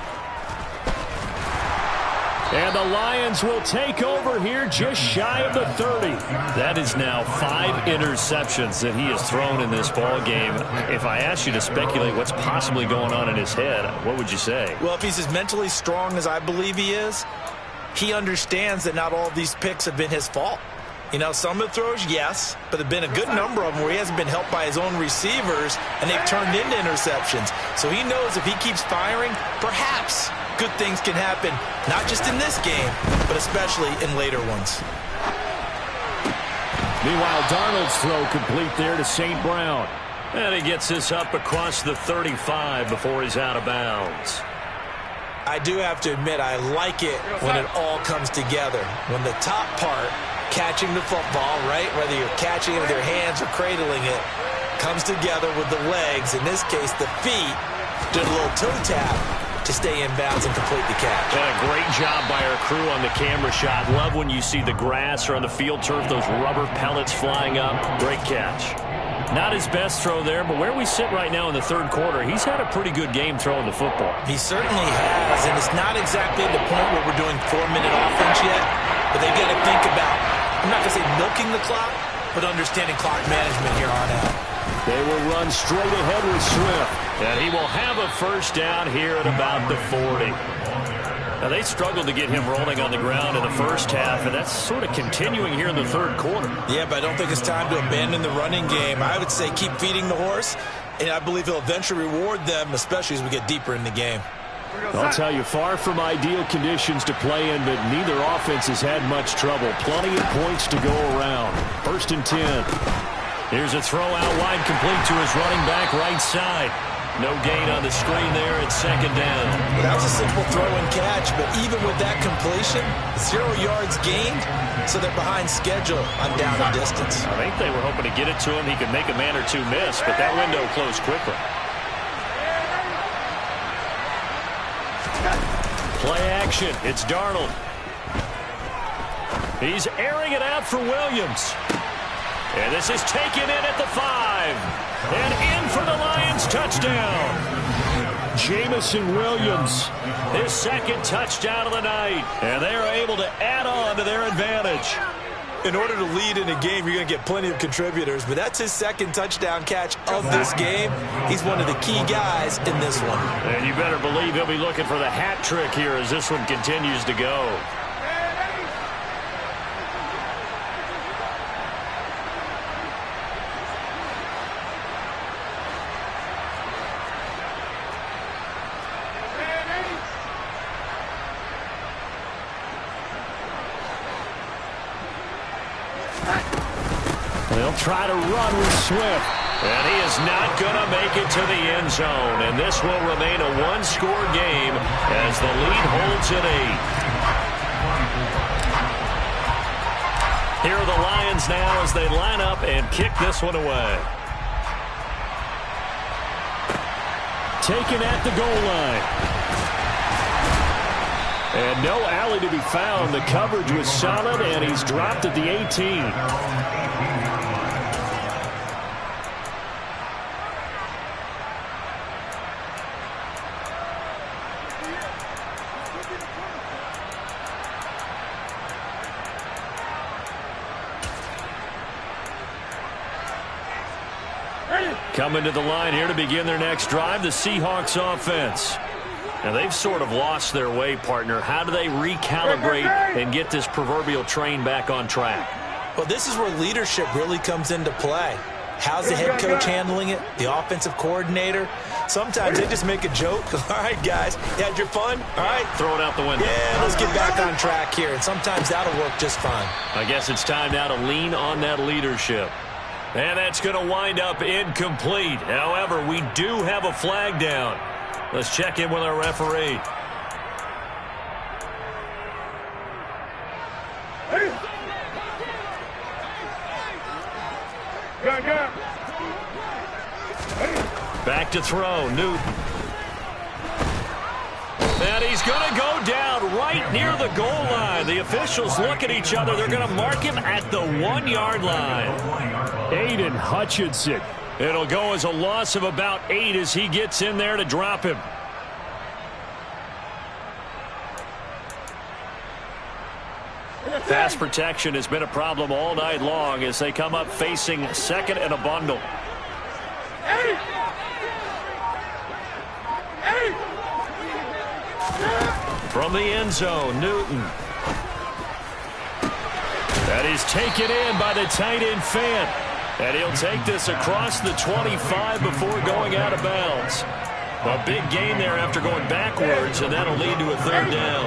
And the Lions will take over here just shy of the 30. That is now 5 interceptions that he has thrown in this ball game. If I asked you to speculate what's possibly going on in his head, what would you say? Well, if he's as mentally strong as I believe he is, he understands that not all of these picks have been his fault. You know, some of the throws, yes, but there have been a good number of them where he hasn't been helped by his own receivers, and they've turned into interceptions. So he knows if he keeps firing, perhaps good things can happen, not just in this game, but especially in later ones. Meanwhile, Darnold's throw complete there to St. Brown. And he gets this up across the 35 before he's out of bounds. I do have to admit, I like it when it all comes together. When the top part, catching the football, right, whether you're catching it with your hands or cradling it, comes together with the legs, in this case the feet, did a little toe tap to stay in bounds and complete the catch. And a great job by our crew on the camera shot. Love when you see the grass or on the field turf, those rubber pellets flying up. Great catch. Not his best throw there, but where we sit right now in the third quarter, he's had a pretty good game throwing the football. He certainly has, and it's not exactly the point where we're doing 4-minute offense yet, but they've got to think about, I'm not going to say milking the clock, but understanding clock management here on out. They will run straight ahead with Swift, and he will have a first down here at about the 40. Now, they struggled to get him rolling on the ground in the first half, and that's sort of continuing here in the third quarter. Yeah, but I don't think it's time to abandon the running game. I would say keep feeding the horse, and I believe he'll eventually reward them, especially as we get deeper in the game. I'll tell you, far from ideal conditions to play in, but neither offense has had much trouble. Plenty of points to go around. 1st and 10. Here's a throw out wide, complete to his running back right side. No gain on the screen there at 2nd down. That was a simple throw and catch, but even with that completion, 0 yards gained, so they're behind schedule on down and distance. I think they were hoping to get it to him. He could make a man or two miss, but that window closed quickly. Play action. It's Darnold. He's airing it out for Williams. And this is taken in at the 5. And in for the Lions touchdown. Jamison Williams, his 2nd touchdown of the night. And they are able to add on to their advantage. In order to lead in a game, you're going to get plenty of contributors, but that's his 2nd touchdown catch of this game. He's one of the key guys in this one. And you better believe he'll be looking for the hat trick here as this one continues to go. They'll try to run with Swift. And he is not going to make it to the end zone. And this will remain a one-score game as the lead holds at 8. Here are the Lions now as they line up and kick this one away. Taken at the goal line. And no alley to be found. The coverage was solid, and he's dropped at the 18. Coming to the line here to begin their next drive, the Seahawks offense. Now, they've sort of lost their way, partner. How do they recalibrate and get this proverbial train back on track? Well, this is where leadership really comes into play. How's the head coach handling it? The offensive coordinator? Sometimes they just make a joke. All right, guys, you had your fun? All right. Throw it out the window. Yeah, let's get back on track here. And sometimes that'll work just fine. I guess it's time now to lean on that leadership. And that's going to wind up incomplete. However, we do have a flag down. Let's check in with our referee. Back to throw, Newton. And he's going to go down right near the goal line. The officials look at each other. They're going to mark him at the 1-yard line. Aiden Hutchinson. It'll go as a loss of about 8 as he gets in there to drop him. Pass protection has been a problem all night long as they come up facing 2nd and a bundle. From the end zone, Newton. That is taken in by the tight end Fant. And he'll take this across the 25 before going out of bounds. A big gain there after going backwards, and that'll lead to a third down.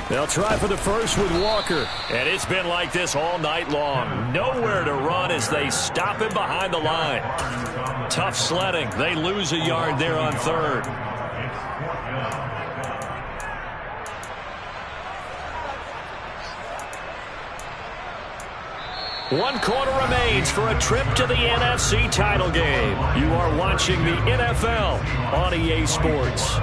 They'll try for the first with Walker. And it's been like this all night long. Nowhere to run as they stop him behind the line. Tough sledding. They lose a yard there on third. One quarter remains for a trip to the NFC title game. You are watching the NFL on EA Sports.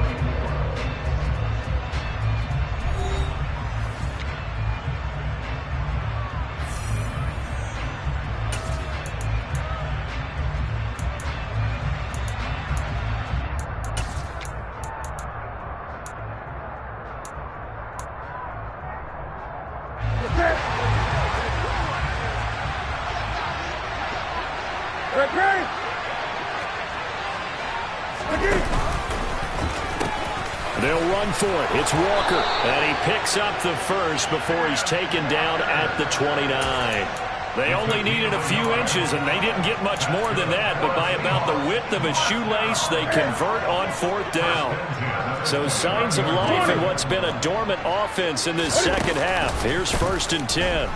They'll run for it. It's Walker. And he picks up the first before he's taken down at the 29. They only needed a few inches, and they didn't get much more than that. But by about the width of a shoelace, they convert on fourth down. So signs of life in what's been a dormant offense in this second half. Here's 1st and 10.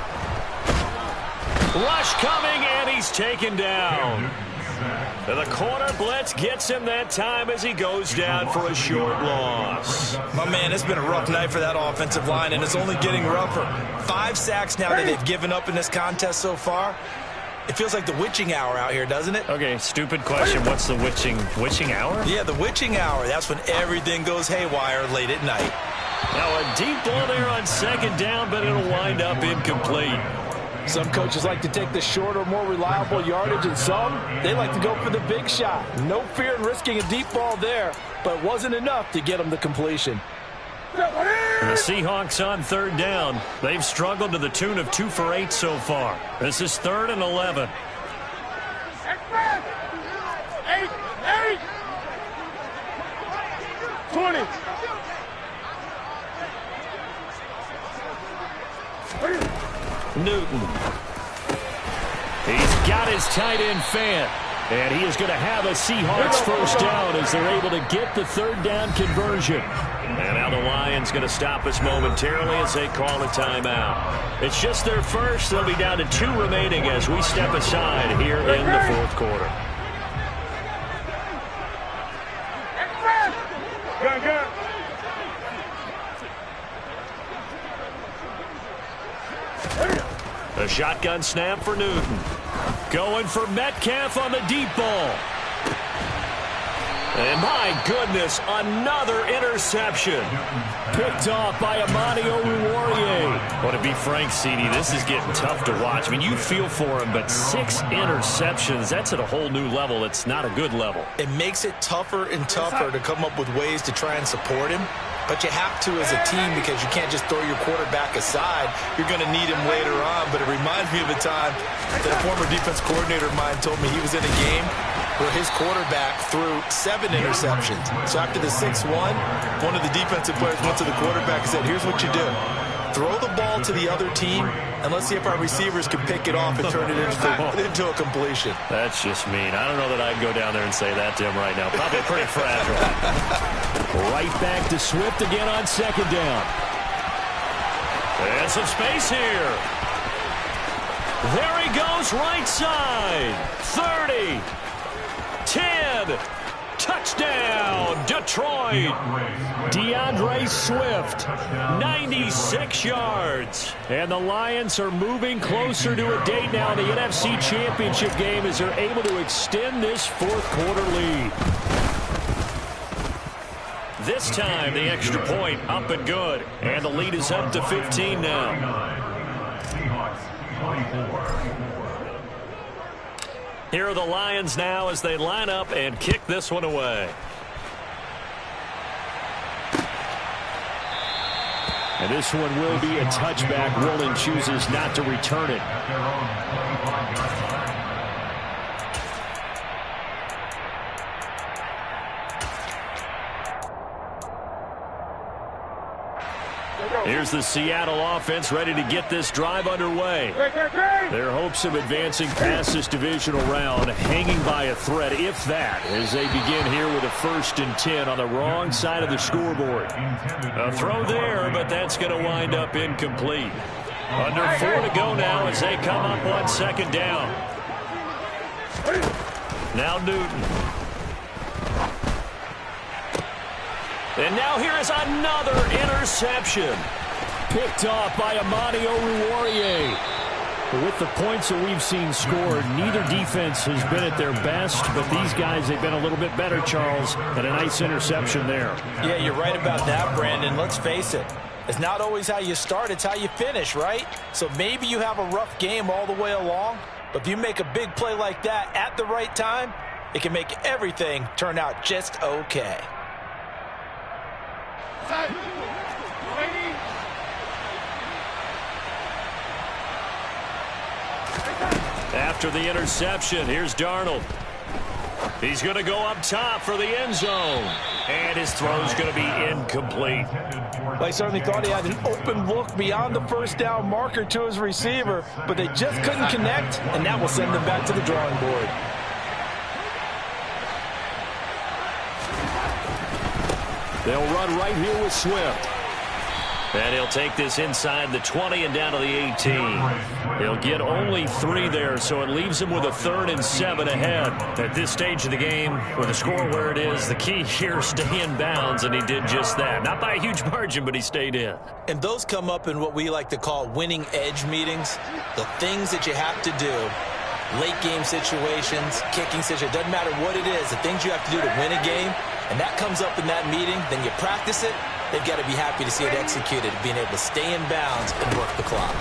Rush coming, and he's taken down. The corner blitz gets him that time as he goes down for a short loss. My man, it's been a rough night for that offensive line, and it's only getting rougher. 5 sacks now that they've given up in this contest so far. It feels like the witching hour out here, doesn't it? Okay, stupid question. What's the witching hour? Yeah, the witching hour. That's when everything goes haywire late at night. Now a deep ball there on 2nd down, but it'll wind up incomplete. Some coaches like to take the shorter, more reliable yardage, and some, they like to go for the big shot. No fear in risking a deep ball there, but wasn't enough to get them the completion. And the Seahawks on 3rd down. They've struggled to the tune of 2 for 8 so far. This is 3rd and 11. Eight. 20. Newton. He's got his tight end Fant. And he is going to have a Seahawks first down as they're able to get the 3rd down conversion. And now the Lions going to stop us momentarily as they call a timeout. It's just their first. They'll be down to 2 remaining as we step aside here in the 4th quarter. Gun. A shotgun snap for Newton. Going for Metcalf on the deep ball. And my goodness, another interception. Picked off by Amani Oruwariye. Well, to be frank, CD, this is getting tough to watch. I mean, you feel for him, but 6 interceptions, that's at a whole new level. It's not a good level. It makes it tougher and tougher to come up with ways to try and support him. But you have to as a team because you can't just throw your quarterback aside. You're going to need him later on. But it reminds me of a time that a former defense coordinator of mine told me he was in a game where his quarterback threw 7 interceptions. So after the 6-1, one of the defensive players went to the quarterback and said, here's what you do. Throw the ball to the other team, and let's see if our receivers can pick it off and turn it into a completion. That's just mean. I don't know that I'd go down there and say that to him right now. Probably pretty fragile. Right back to Swift again on 2nd down. And some space here. There he goes, right side. 30. 10. Touchdown, Detroit. DeAndre Swift, 96 yards. And the Lions are moving closer to a date now in the NFC Championship game as they're able to extend this 4th quarter lead. This time, the extra point up and good. And the lead is up to 15 now. Seahawks 24. Here are the Lions now as they line up and kick this one away. And this one will be a touchback. Woolen chooses not to return it. Here's the Seattle offense ready to get this drive underway. Their hopes of advancing past this divisional round hanging by a thread, if that, as they begin here with a 1st and 10 on the wrong side of the scoreboard. A throw there, but that's going to wind up incomplete. Under 4 to go now as they come up on 2nd down. Now Newton. And now here is another interception. Picked off by Amani Oruwariye. With the points that we've seen scored, neither defense has been at their best, but these guys, they've been a little bit better, Charles, and a nice interception there. Yeah, you're right about that, Brandon. Let's face it. It's not always how you start, it's how you finish, right? So maybe you have a rough game all the way along, but if you make a big play like that at the right time, it can make everything turn out just okay. After the interception, here's Darnold. He's going to go up top for the end zone. And his throw's going to be incomplete. I certainly thought he had an open look beyond the 1st down marker to his receiver, but they just couldn't connect, and that will send them back to the drawing board. They'll run right here with Swift. And he'll take this inside the 20 and down to the 18. He'll get only 3 there, so it leaves him with a 3rd and 7 ahead. At this stage of the game, with the score where it is, the key here is stay in bounds, and he did just that. Not by a huge margin, but he stayed in. And those come up in what we like to call winning edge meetings. The things that you have to do, late game situations, kicking situations, doesn't matter what it is, the things you have to do to win a game, and that comes up in that meeting, then you practice it. They've got to be happy to see it executed, being able to stay in bounds and work the clock.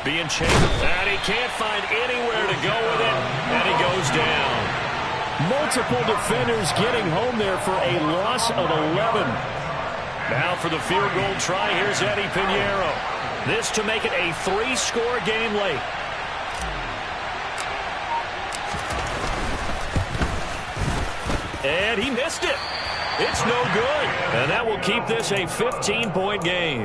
Being chased, and he can't find anywhere to go with it, and he goes down. Multiple defenders getting home there for a loss of 11. Now for the field goal try, here's Eddie Pinheiro. This to make it a 3-score game late. And he missed it. It's no good. And that will keep this a 15-point game.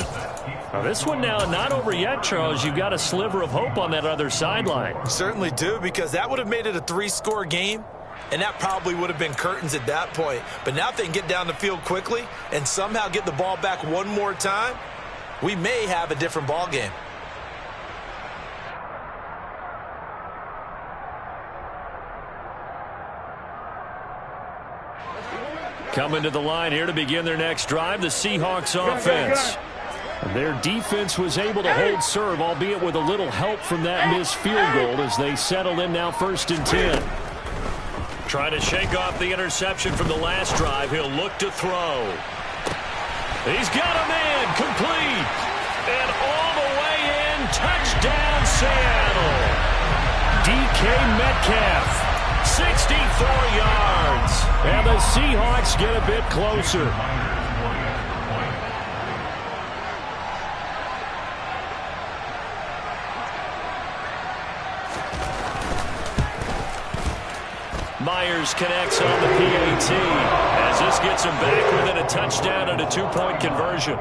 Now this one now not over yet, Charles. You've got a sliver of hope on that other sideline. Certainly do, because that would have made it a 3-score game, and that probably would have been curtains at that point. But now if they can get down the field quickly and somehow get the ball back one more time, we may have a different ball game. Coming to the line here to begin their next drive, the Seahawks offense. Their defense was able to hold serve, albeit with a little help from that missed field goal as they settle in now 1st and 10. Trying to shake off the interception from the last drive. He'll look to throw. He's got a man complete. And all the way in, touchdown Seattle. DK Metcalf. 64 yards. And the Seahawks get a bit closer. Myers connects on the PAT as this gets him back within a touchdown and a 2-point conversion.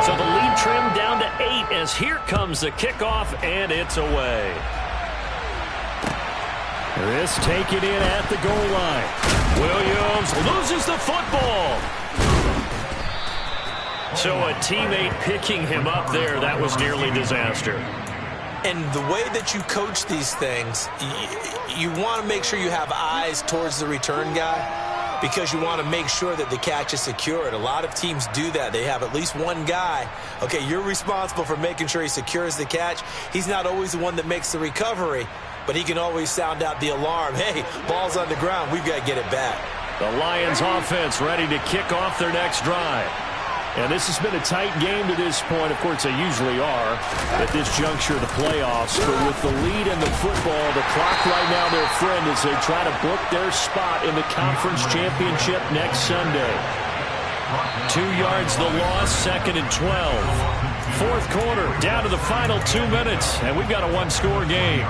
So the lead trimmed down to 8 as here comes the kickoff, and it's away. This taken in at the goal line. Williams loses the football. So a teammate picking him up there, that was nearly disaster. And the way that you coach these things, you want to make sure you have eyes towards the return guy, because you want to make sure that the catch is secured. A lot of teams do that. They have at least one guy. Okay, you're responsible for making sure he secures the catch. He's not always the one that makes the recovery, but he can always sound out the alarm. Hey, ball's on the ground. We've got to get it back. The Lions offense ready to kick off their next drive. And this has been a tight game to this point. Of course, they usually are at this juncture of the playoffs. But with the lead in the football, the clock right now their friend as they try to book their spot in the conference championship next Sunday. 2 yards the loss, 2nd and 12. Fourth quarter, down to the final 2 minutes, and we've got a 1-score game.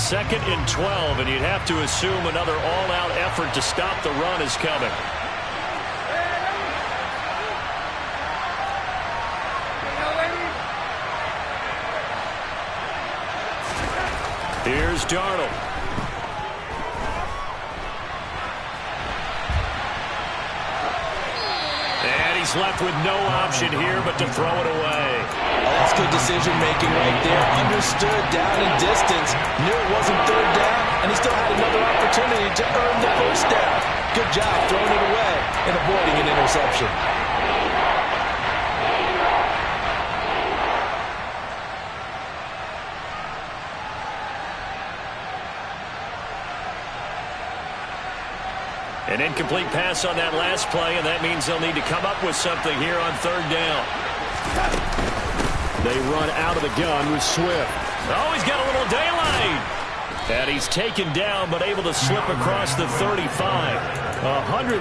2nd and 12, and you'd have to assume another all-out effort to stop the run is coming. Here's Darnold. And he's left with no option here but to throw it away. Oh, that's good decision-making right there. Understood down and distance. Knew it wasn't third down, and he still had another opportunity to earn the first down. Good job throwing it away and avoiding an interception. An incomplete pass on that last play, and that means they'll need to come up with something here on third down. They run out of the gun with Swift. Oh, he's got a little daylight. And he's taken down, but able to slip across the 35. 139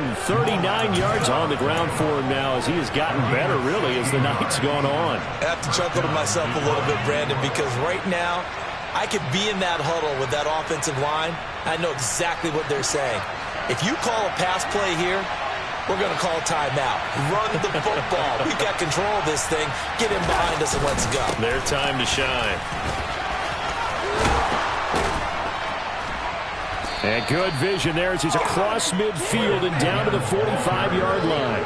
yards on the ground for him now as he has gotten better, really, as the night's gone on. I have to chuckle to myself a little bit, Brandon, because right now I could be in that huddle with that offensive line. I know exactly what they're saying. If you call a pass play here, we're going to call timeout. Run the football. We've got control of this thing. Get in behind us and let's go. Their time to shine. And good vision there as he's across midfield and down to the 45-yard line.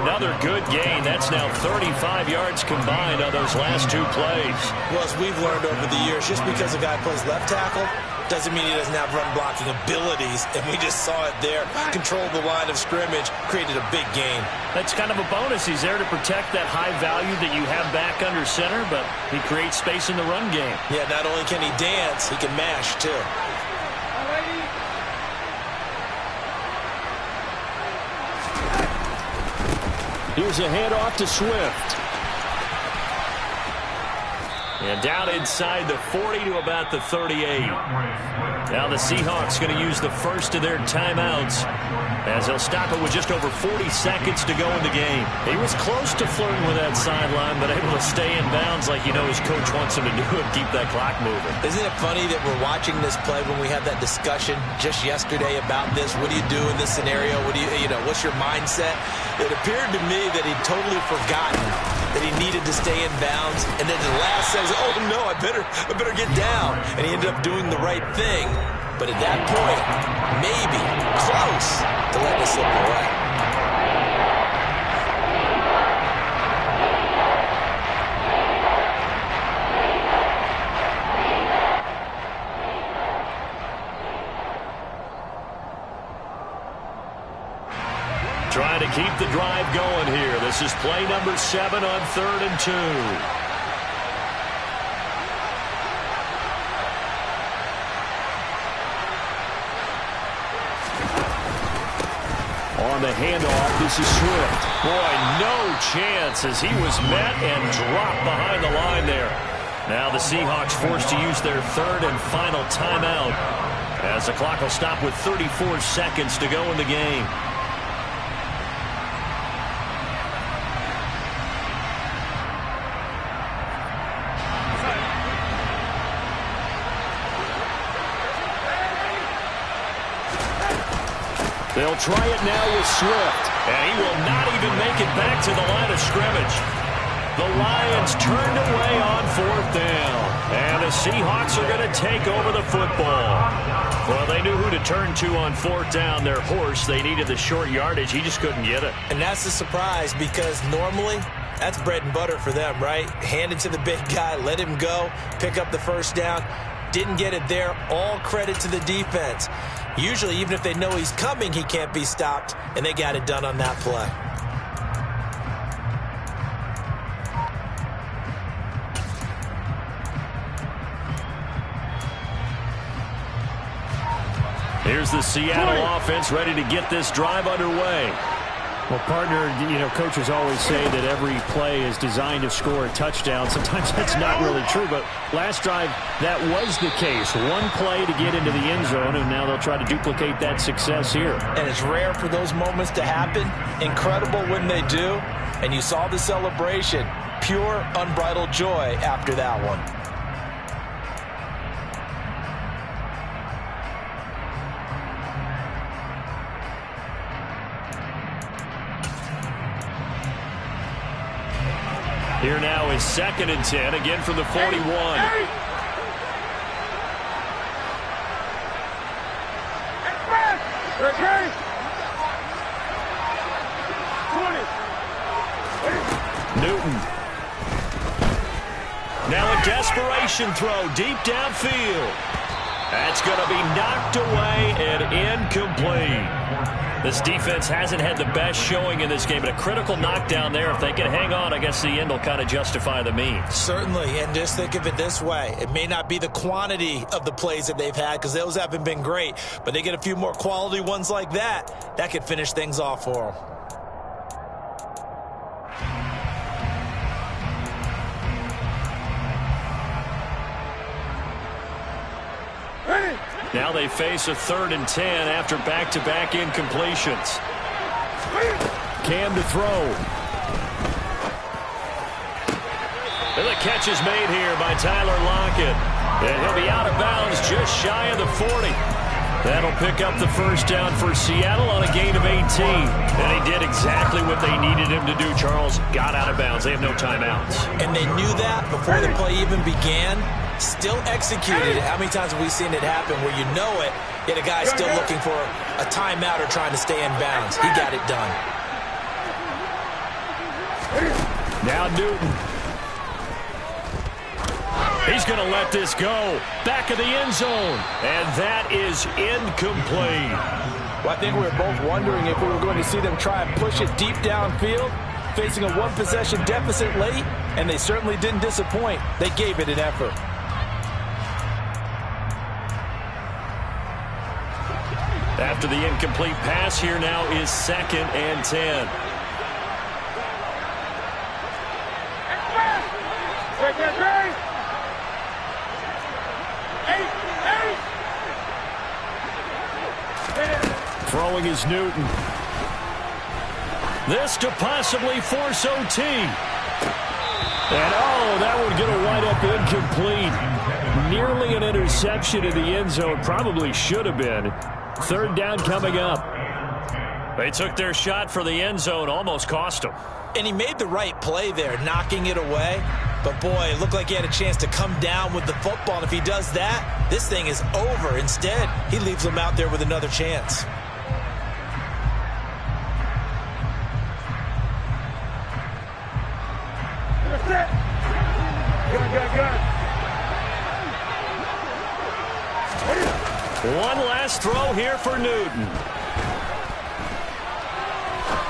Another good gain. That's now 35 yards combined on those last two plays. Well, as we've learned over the years, just because a guy plays left tackle doesn't mean he doesn't have run-blocking abilities, and we just saw it there. Controlled the line of scrimmage, created a big gain. That's kind of a bonus. He's there to protect that high value that you have back under center, but he creates space in the run game. Yeah, not only can he dance, he can mash, too. Here's a handoff to Swift. And down inside the 40 to about the 38. Now the Seahawks going to use the first of their timeouts as they'll stop it with just over 40 seconds to go in the game. He was close to flirting with that sideline, but able to stay in bounds like you know his coach wants him to do and keep that clock moving. Isn't it funny that we're watching this play when we had that discussion just yesterday about this? What do you do in this scenario? What do you know, what's your mindset? It appeared to me that he'd totally forgotten that he needed to stay in bounds, and then the last says, oh no, I better get down, and he ended up doing the right thing. But at that point, maybe close to letting it slip away. Trying to keep the drive going here. This is play number 7 on 3rd and 2. On the handoff, this is Swift. Boy, no chance as he was met and dropped behind the line there. Now the Seahawks forced to use their 3rd and final timeout as the clock will stop with 34 seconds to go in the game. They'll try it now with Swift, and he will not even make it back to the line of scrimmage. The Lions turned away on 4th down, and the Seahawks are going to take over the football. Well, they knew who to turn to on 4th down. Their horse, they needed the short yardage. He just couldn't get it. And that's the surprise because normally that's bread and butter for them, right? Hand it to the big guy, let him go, pick up the first down. Didn't get it there. All credit to the defense. Usually, even if they know he's coming, he can't be stopped, and they got it done on that play. Here's the Seattle offense ready to get this drive underway. Well, partner, you know, coaches always say that every play is designed to score a touchdown. Sometimes that's not really true, but last drive, that was the case. One play to get into the end zone, and now they'll try to duplicate that success here. And it's rare for those moments to happen. Incredible when they do. And you saw the celebration. Pure, unbridled joy after that one. Here now is 2nd and 10, again from the 41. Okay. 20. Newton. Now a desperation throw deep downfield. That's going to be knocked away and incomplete. This defense hasn't had the best showing in this game, but a critical knockdown there. If they can hang on, I guess the end will kind of justify the means. Certainly, and just think of it this way. It may not be the quantity of the plays that they've had because those haven't been great, but they get a few more quality ones like that. That could finish things off for them. Now they face a 3rd and 10 after back-to-back incompletions. Cam to throw. And the catch is made here by Tyler Lockett. And he'll be out of bounds just shy of the 40. That'll pick up the first down for Seattle on a gain of 18. And he did exactly what they needed him to do, Charles. Got out of bounds. They have no timeouts. And they knew that before the play even began. Still executed it. How many times have we seen it happen where you know it, yet a guy's still looking for a timeout or trying to stay in bounds? He got it done. Now Newton. He's going to let this go. Back of the end zone. And that is incomplete. Well, I think we were both wondering if we were going to see them try and push it deep downfield, facing a one-possession deficit late, and they certainly didn't disappoint. They gave it an effort. After the incomplete pass, here now is 2nd and 10. Throwing is Newton. This to possibly force OT. And that would get a wide up incomplete. Nearly an interception in the end zone. Probably should have been. 3rd down coming up. They took their shot for the end zone, almost cost them. And he made the right play there, knocking it away. But, boy, it looked like he had a chance to come down with the football. And if he does that, this thing is over. Instead, he leaves them out there with another chance. One last throw here for Newton.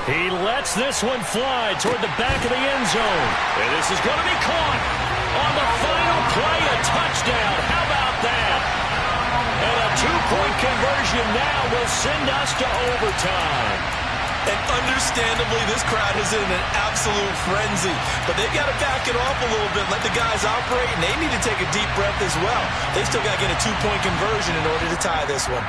He lets this one fly toward the back of the end zone. And this is going to be caught on the final play, a touchdown. How about that? And a 2-point conversion now will send us to overtime. And understandably, this crowd is in an absolute frenzy. But they've got to back it off a little bit, let the guys operate, and they need to take a deep breath as well. They still got to get a 2-point conversion in order to tie this one.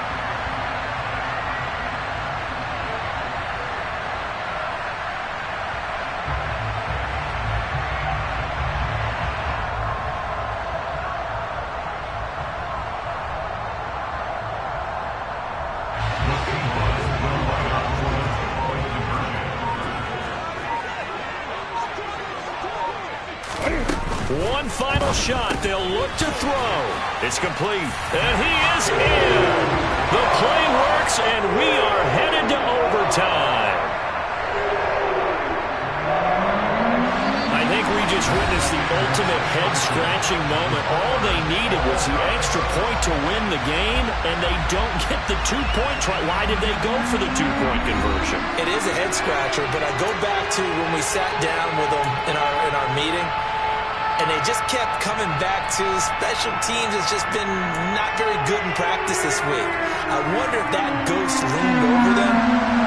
One final shot. They'll look to throw. It's complete. And he is in. The play works, and we are headed to overtime. I think we just witnessed the ultimate head-scratching moment. All they needed was the extra point to win the game, and they don't get the 2-point try. Why did they go for the 2-point conversion? It is a head-scratcher, but I go back to when we sat down with them in our meeting, and they just kept coming back to special teams has just been not very good in practice this week. I wonder if that ghost loomed over them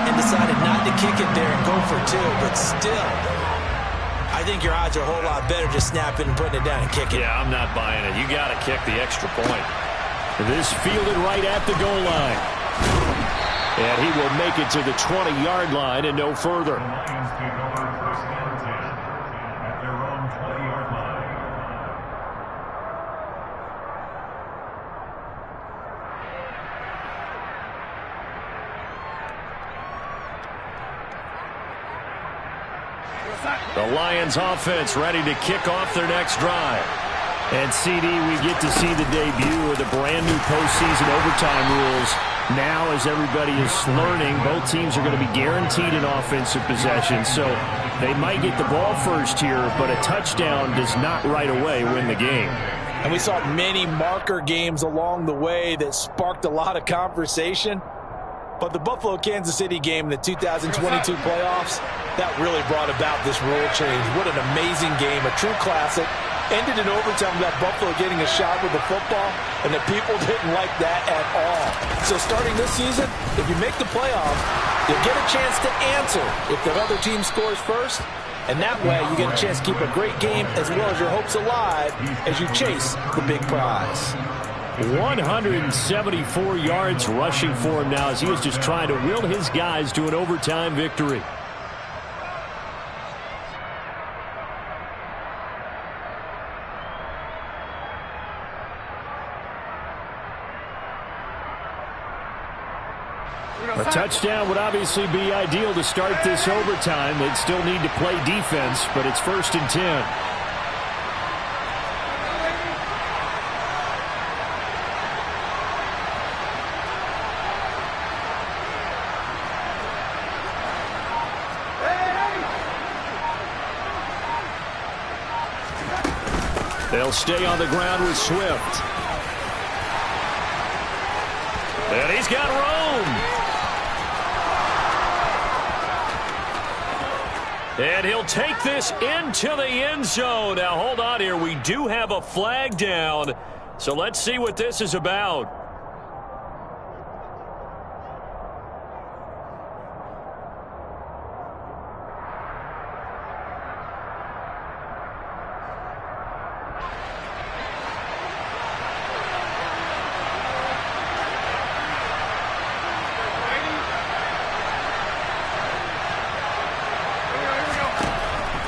and decided not to kick it there and go for 2, but still, I think your odds are a whole lot better just snapping and putting it down and kicking. Yeah, I'm not buying it. You got to kick the extra point. This fielded right at the goal line. And he will make it to the 20-yard line and no further. The Lions offense ready to kick off their next drive. And CD, we get to see the debut of the brand new postseason overtime rules. Now, as everybody is learning, both teams are going to be guaranteed an offensive possession. So they might get the ball first here, but a touchdown does not right away win the game. And we saw many marker games along the way that sparked a lot of conversation. But the Buffalo-Kansas City game in the 2022 playoffs, that really brought about this rule change. What an amazing game, a true classic. Ended in overtime without Buffalo getting a shot with the football, and the people didn't like that at all. So starting this season, if you make the playoffs, you'll get a chance to answer if the other team scores first. And that way, you get a chance to keep a great game as well as your hopes alive as you chase the big prize. 174 yards rushing for him now as he is just trying to will his guys to an overtime victory. A touchdown would obviously be ideal to start this overtime. They'd still need to play defense, but it's 1st and 10. They'll stay on the ground with Swift. And he's got room. And he'll take this into the end zone. Now, hold on here. We do have a flag down. So let's see what this is about.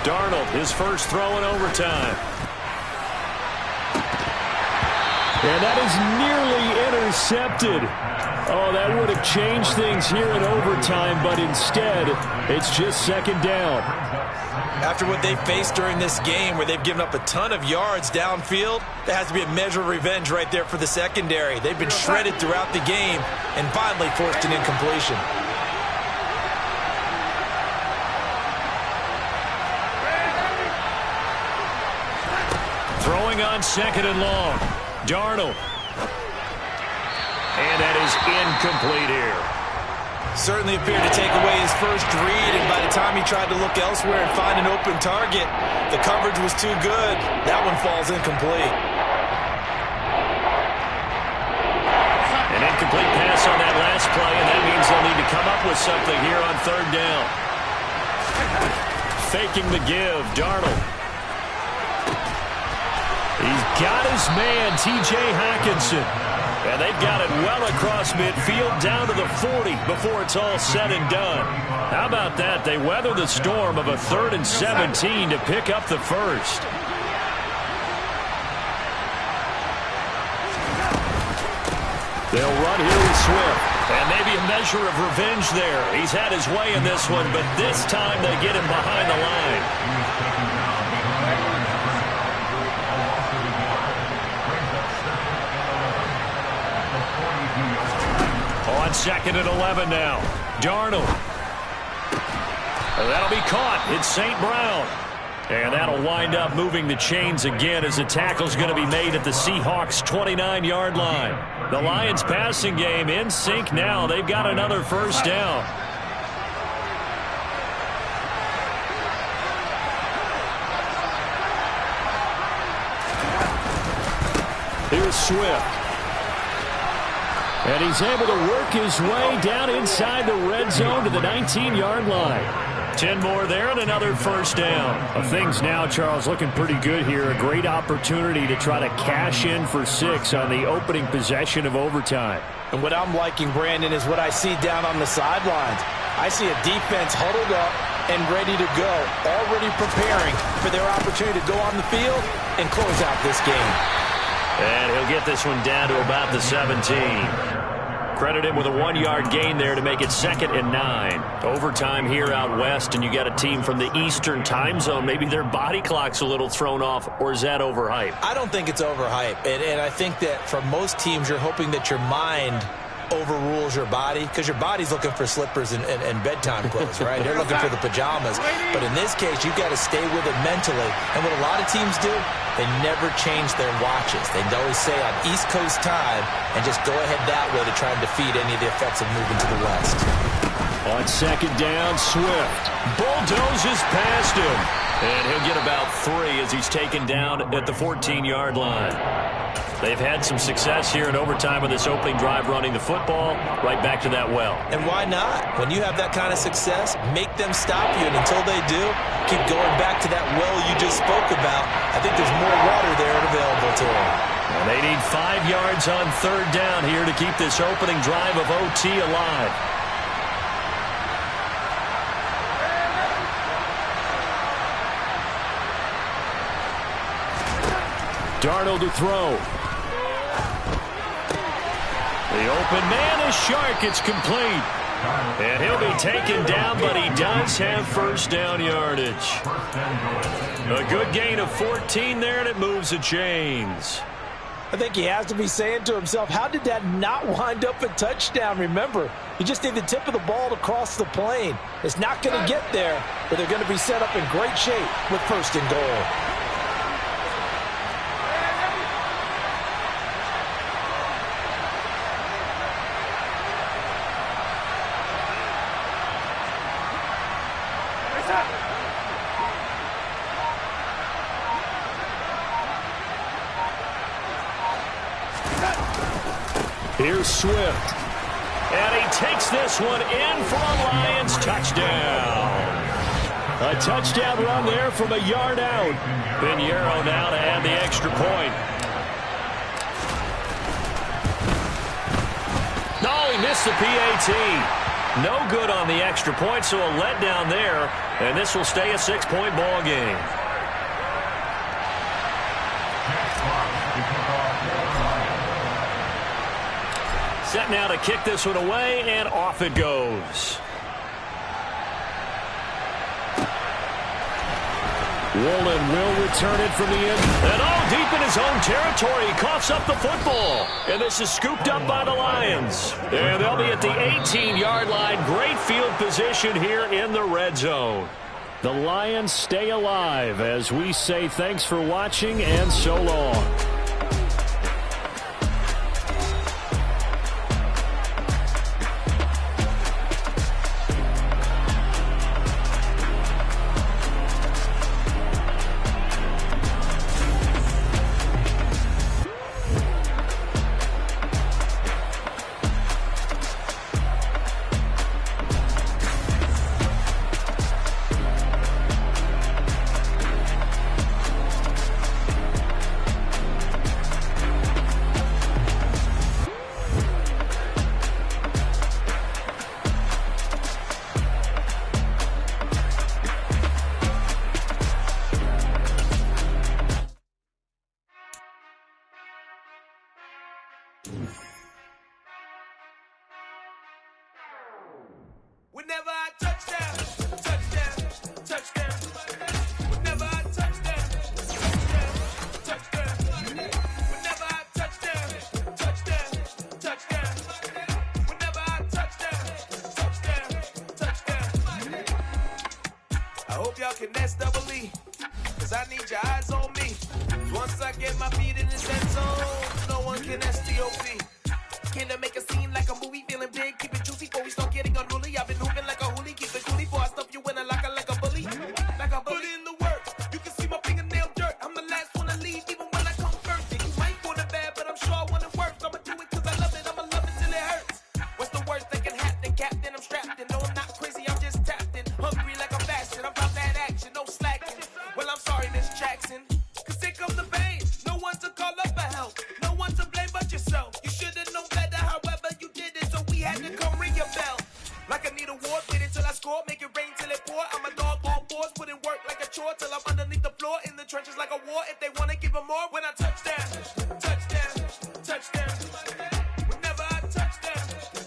Darnold, his first throw in overtime. And that is nearly intercepted. Oh, that would have changed things here in overtime, but instead, it's just 2nd down. After what they faced during this game where they've given up a ton of yards downfield, there has to be a measure of revenge right there for the secondary. They've been shredded throughout the game and finally forced an incompletion. Throwing on 2nd and long. Darnold. And that is incomplete here. Certainly appeared to take away his first read, and by the time he tried to look elsewhere and find an open target, the coverage was too good. That one falls incomplete. An incomplete pass on that last play, and that means they'll need to come up with something here on 3rd down. Faking the give, Darnold. He's got his man, T.J. Hockenson. And they've got it well across midfield down to the 40 before it's all said and done. How about that? They weather the storm of a 3rd and 17 to pick up the first. They'll run here with Swift. And maybe a measure of revenge there. He's had his way in this one, but this time they get him behind the line. On 2nd and 11 now. Darnold. That'll be caught. It's St. Brown. And that'll wind up moving the chains again as the tackle's going to be made at the Seahawks' 29-yard line. The Lions passing game in sync now. They've got another 1st down. Here's Swift. And he's able to work his way down inside the red zone to the 19-yard line. 10 more there and another 1st down. Things now, Charles, looking pretty good here. A great opportunity to try to cash in for 6 on the opening possession of overtime. And what I'm liking, Brandon, is what I see down on the sidelines. I see a defense huddled up and ready to go, already preparing for their opportunity to go on the field and close out this game. And he'll get this one down to about the 17. Credit him with a 1-yard gain there to make it 2nd and 9. Overtime here out west, and you got a team from the Eastern time zone. Maybe their body clock's a little thrown off, or is that overhyped? I don't think it's overhyped. And I think that for most teams, you're hoping that your mind overrules your body, because your body's looking for slippers and bedtime clothes, right? They're looking for the pajamas. But in this case, you've got to stay with it mentally. And what a lot of teams do, they never change their watches. They always say on East Coast time and just go ahead that way to try and defeat any of the effects of moving to the west. On 2nd down, Swift bulldozes past him. And he'll get about 3 as he's taken down at the 14-yard line. They've had some success here in overtime with this opening drive running the football right back to that well. And why not? When you have that kind of success, make them stop you. And until they do, keep going back to that well you just spoke about. I think there's more water there available to them. And they need 5 yards on 3rd down here to keep this opening drive of OT alive. Darnold to throw. The open man is Shark. It's complete. And he'll be taken down, but he does have 1st down yardage. A good gain of 14 there, and it moves the chains. I think he has to be saying to himself, how did that not wind up a touchdown? Remember, you just need the tip of the ball to cross the plane. It's not going to get there, but they're going to be set up in great shape with 1st and goal. Here's Swift. And he takes this one in for a Lions touchdown. A touchdown run there from a yard out. Pinheiro now to add the extra point. No, he missed the PAT. No good on the extra point, so a letdown there. And this will stay a 6-point ball game. Set now to kick this one away, and off it goes. Woolen will return it from the end. And deep in his own territory, he coughs up the football. And this is scooped up by the Lions. And they'll be at the 18-yard line. Great field position here in the red zone. The Lions stay alive as we say thanks for watching and so long. Whenever I touchdown, touchdown, touchdown. Whenever I touchdown, touchdown, touchdown. Whenever I touchdown, touchdown, touchdown. Whenever I touchdown, touchdown, touchdown. I hope y'all can nest double E, cause I need your eyes on me. Once I get my feet in this end zone, no one can STOP. Can I make a scene like a movie, feeling big, keep it juicy before we start getting unruly. I've been moving like a hoolie, keep it coolie before I stuff you in a locker like a bully. Like a bully in the work, you can see my fingernail dirt. I'm the last one to leave, even when I come first. And you might want it bad, but I'm sure I want it worse. I'ma do it cause I love it, I'ma love it till it hurts. What's the worst that can happen, Captain? I'm strapped in, no I'm not crazy, I'm just tapped in. Hungry like I'm fasting, I'm about that action, no slacking. Well I'm sorry Miss Jackson, cause here comes the pain. No one to call up for help, no one to blame but yourself. You should've known better, however you did it, so we had to come ring your bell. Like I need a war, wait until I score, make it rain till it pour. I'm a dog on fours, put in work like a chore till I'm underneath the floor, in the trenches like a war. If they wanna give them more, when I touch down, touchdown, touchdown. Whenever I touch down.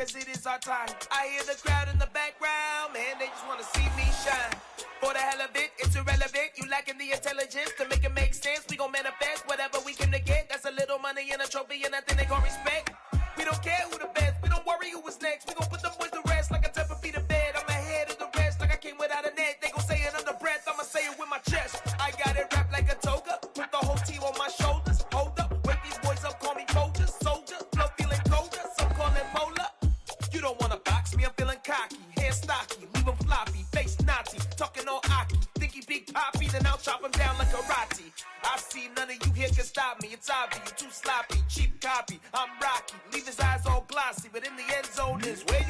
cause it is our time. I hear the crowd in the background, man, they just wanna see me shine. For the hell of it, it's irrelevant. You lacking the intelligence to make it make sense. We gon' manifest whatever we came to get. That's a little money and a trophy and nothing they gon' respect. We don't care who the best, we don't worry who was next. We gon' put them boys to rest like a type of feet of bed. I'm ahead of the rest like I came without a net. They gon' say it under breath, I'ma say it with my chest. I got it wrapped like a toga, put the whole team on my shoulders. Hold up, wake these boys up, call me Folger, soldier. Flow feeling colder, some call it polar. You don't wanna box me, I'm feeling cocky. Hair stocky, leave him floppy, face naughty. Talking all aki, think he big poppy, then I'll chop him down like karate. I see none of you here can stop me. It's obvious, you too sloppy, cheap copy. I'm Rocky, leave his eyes all glossy, but in the end zone is where you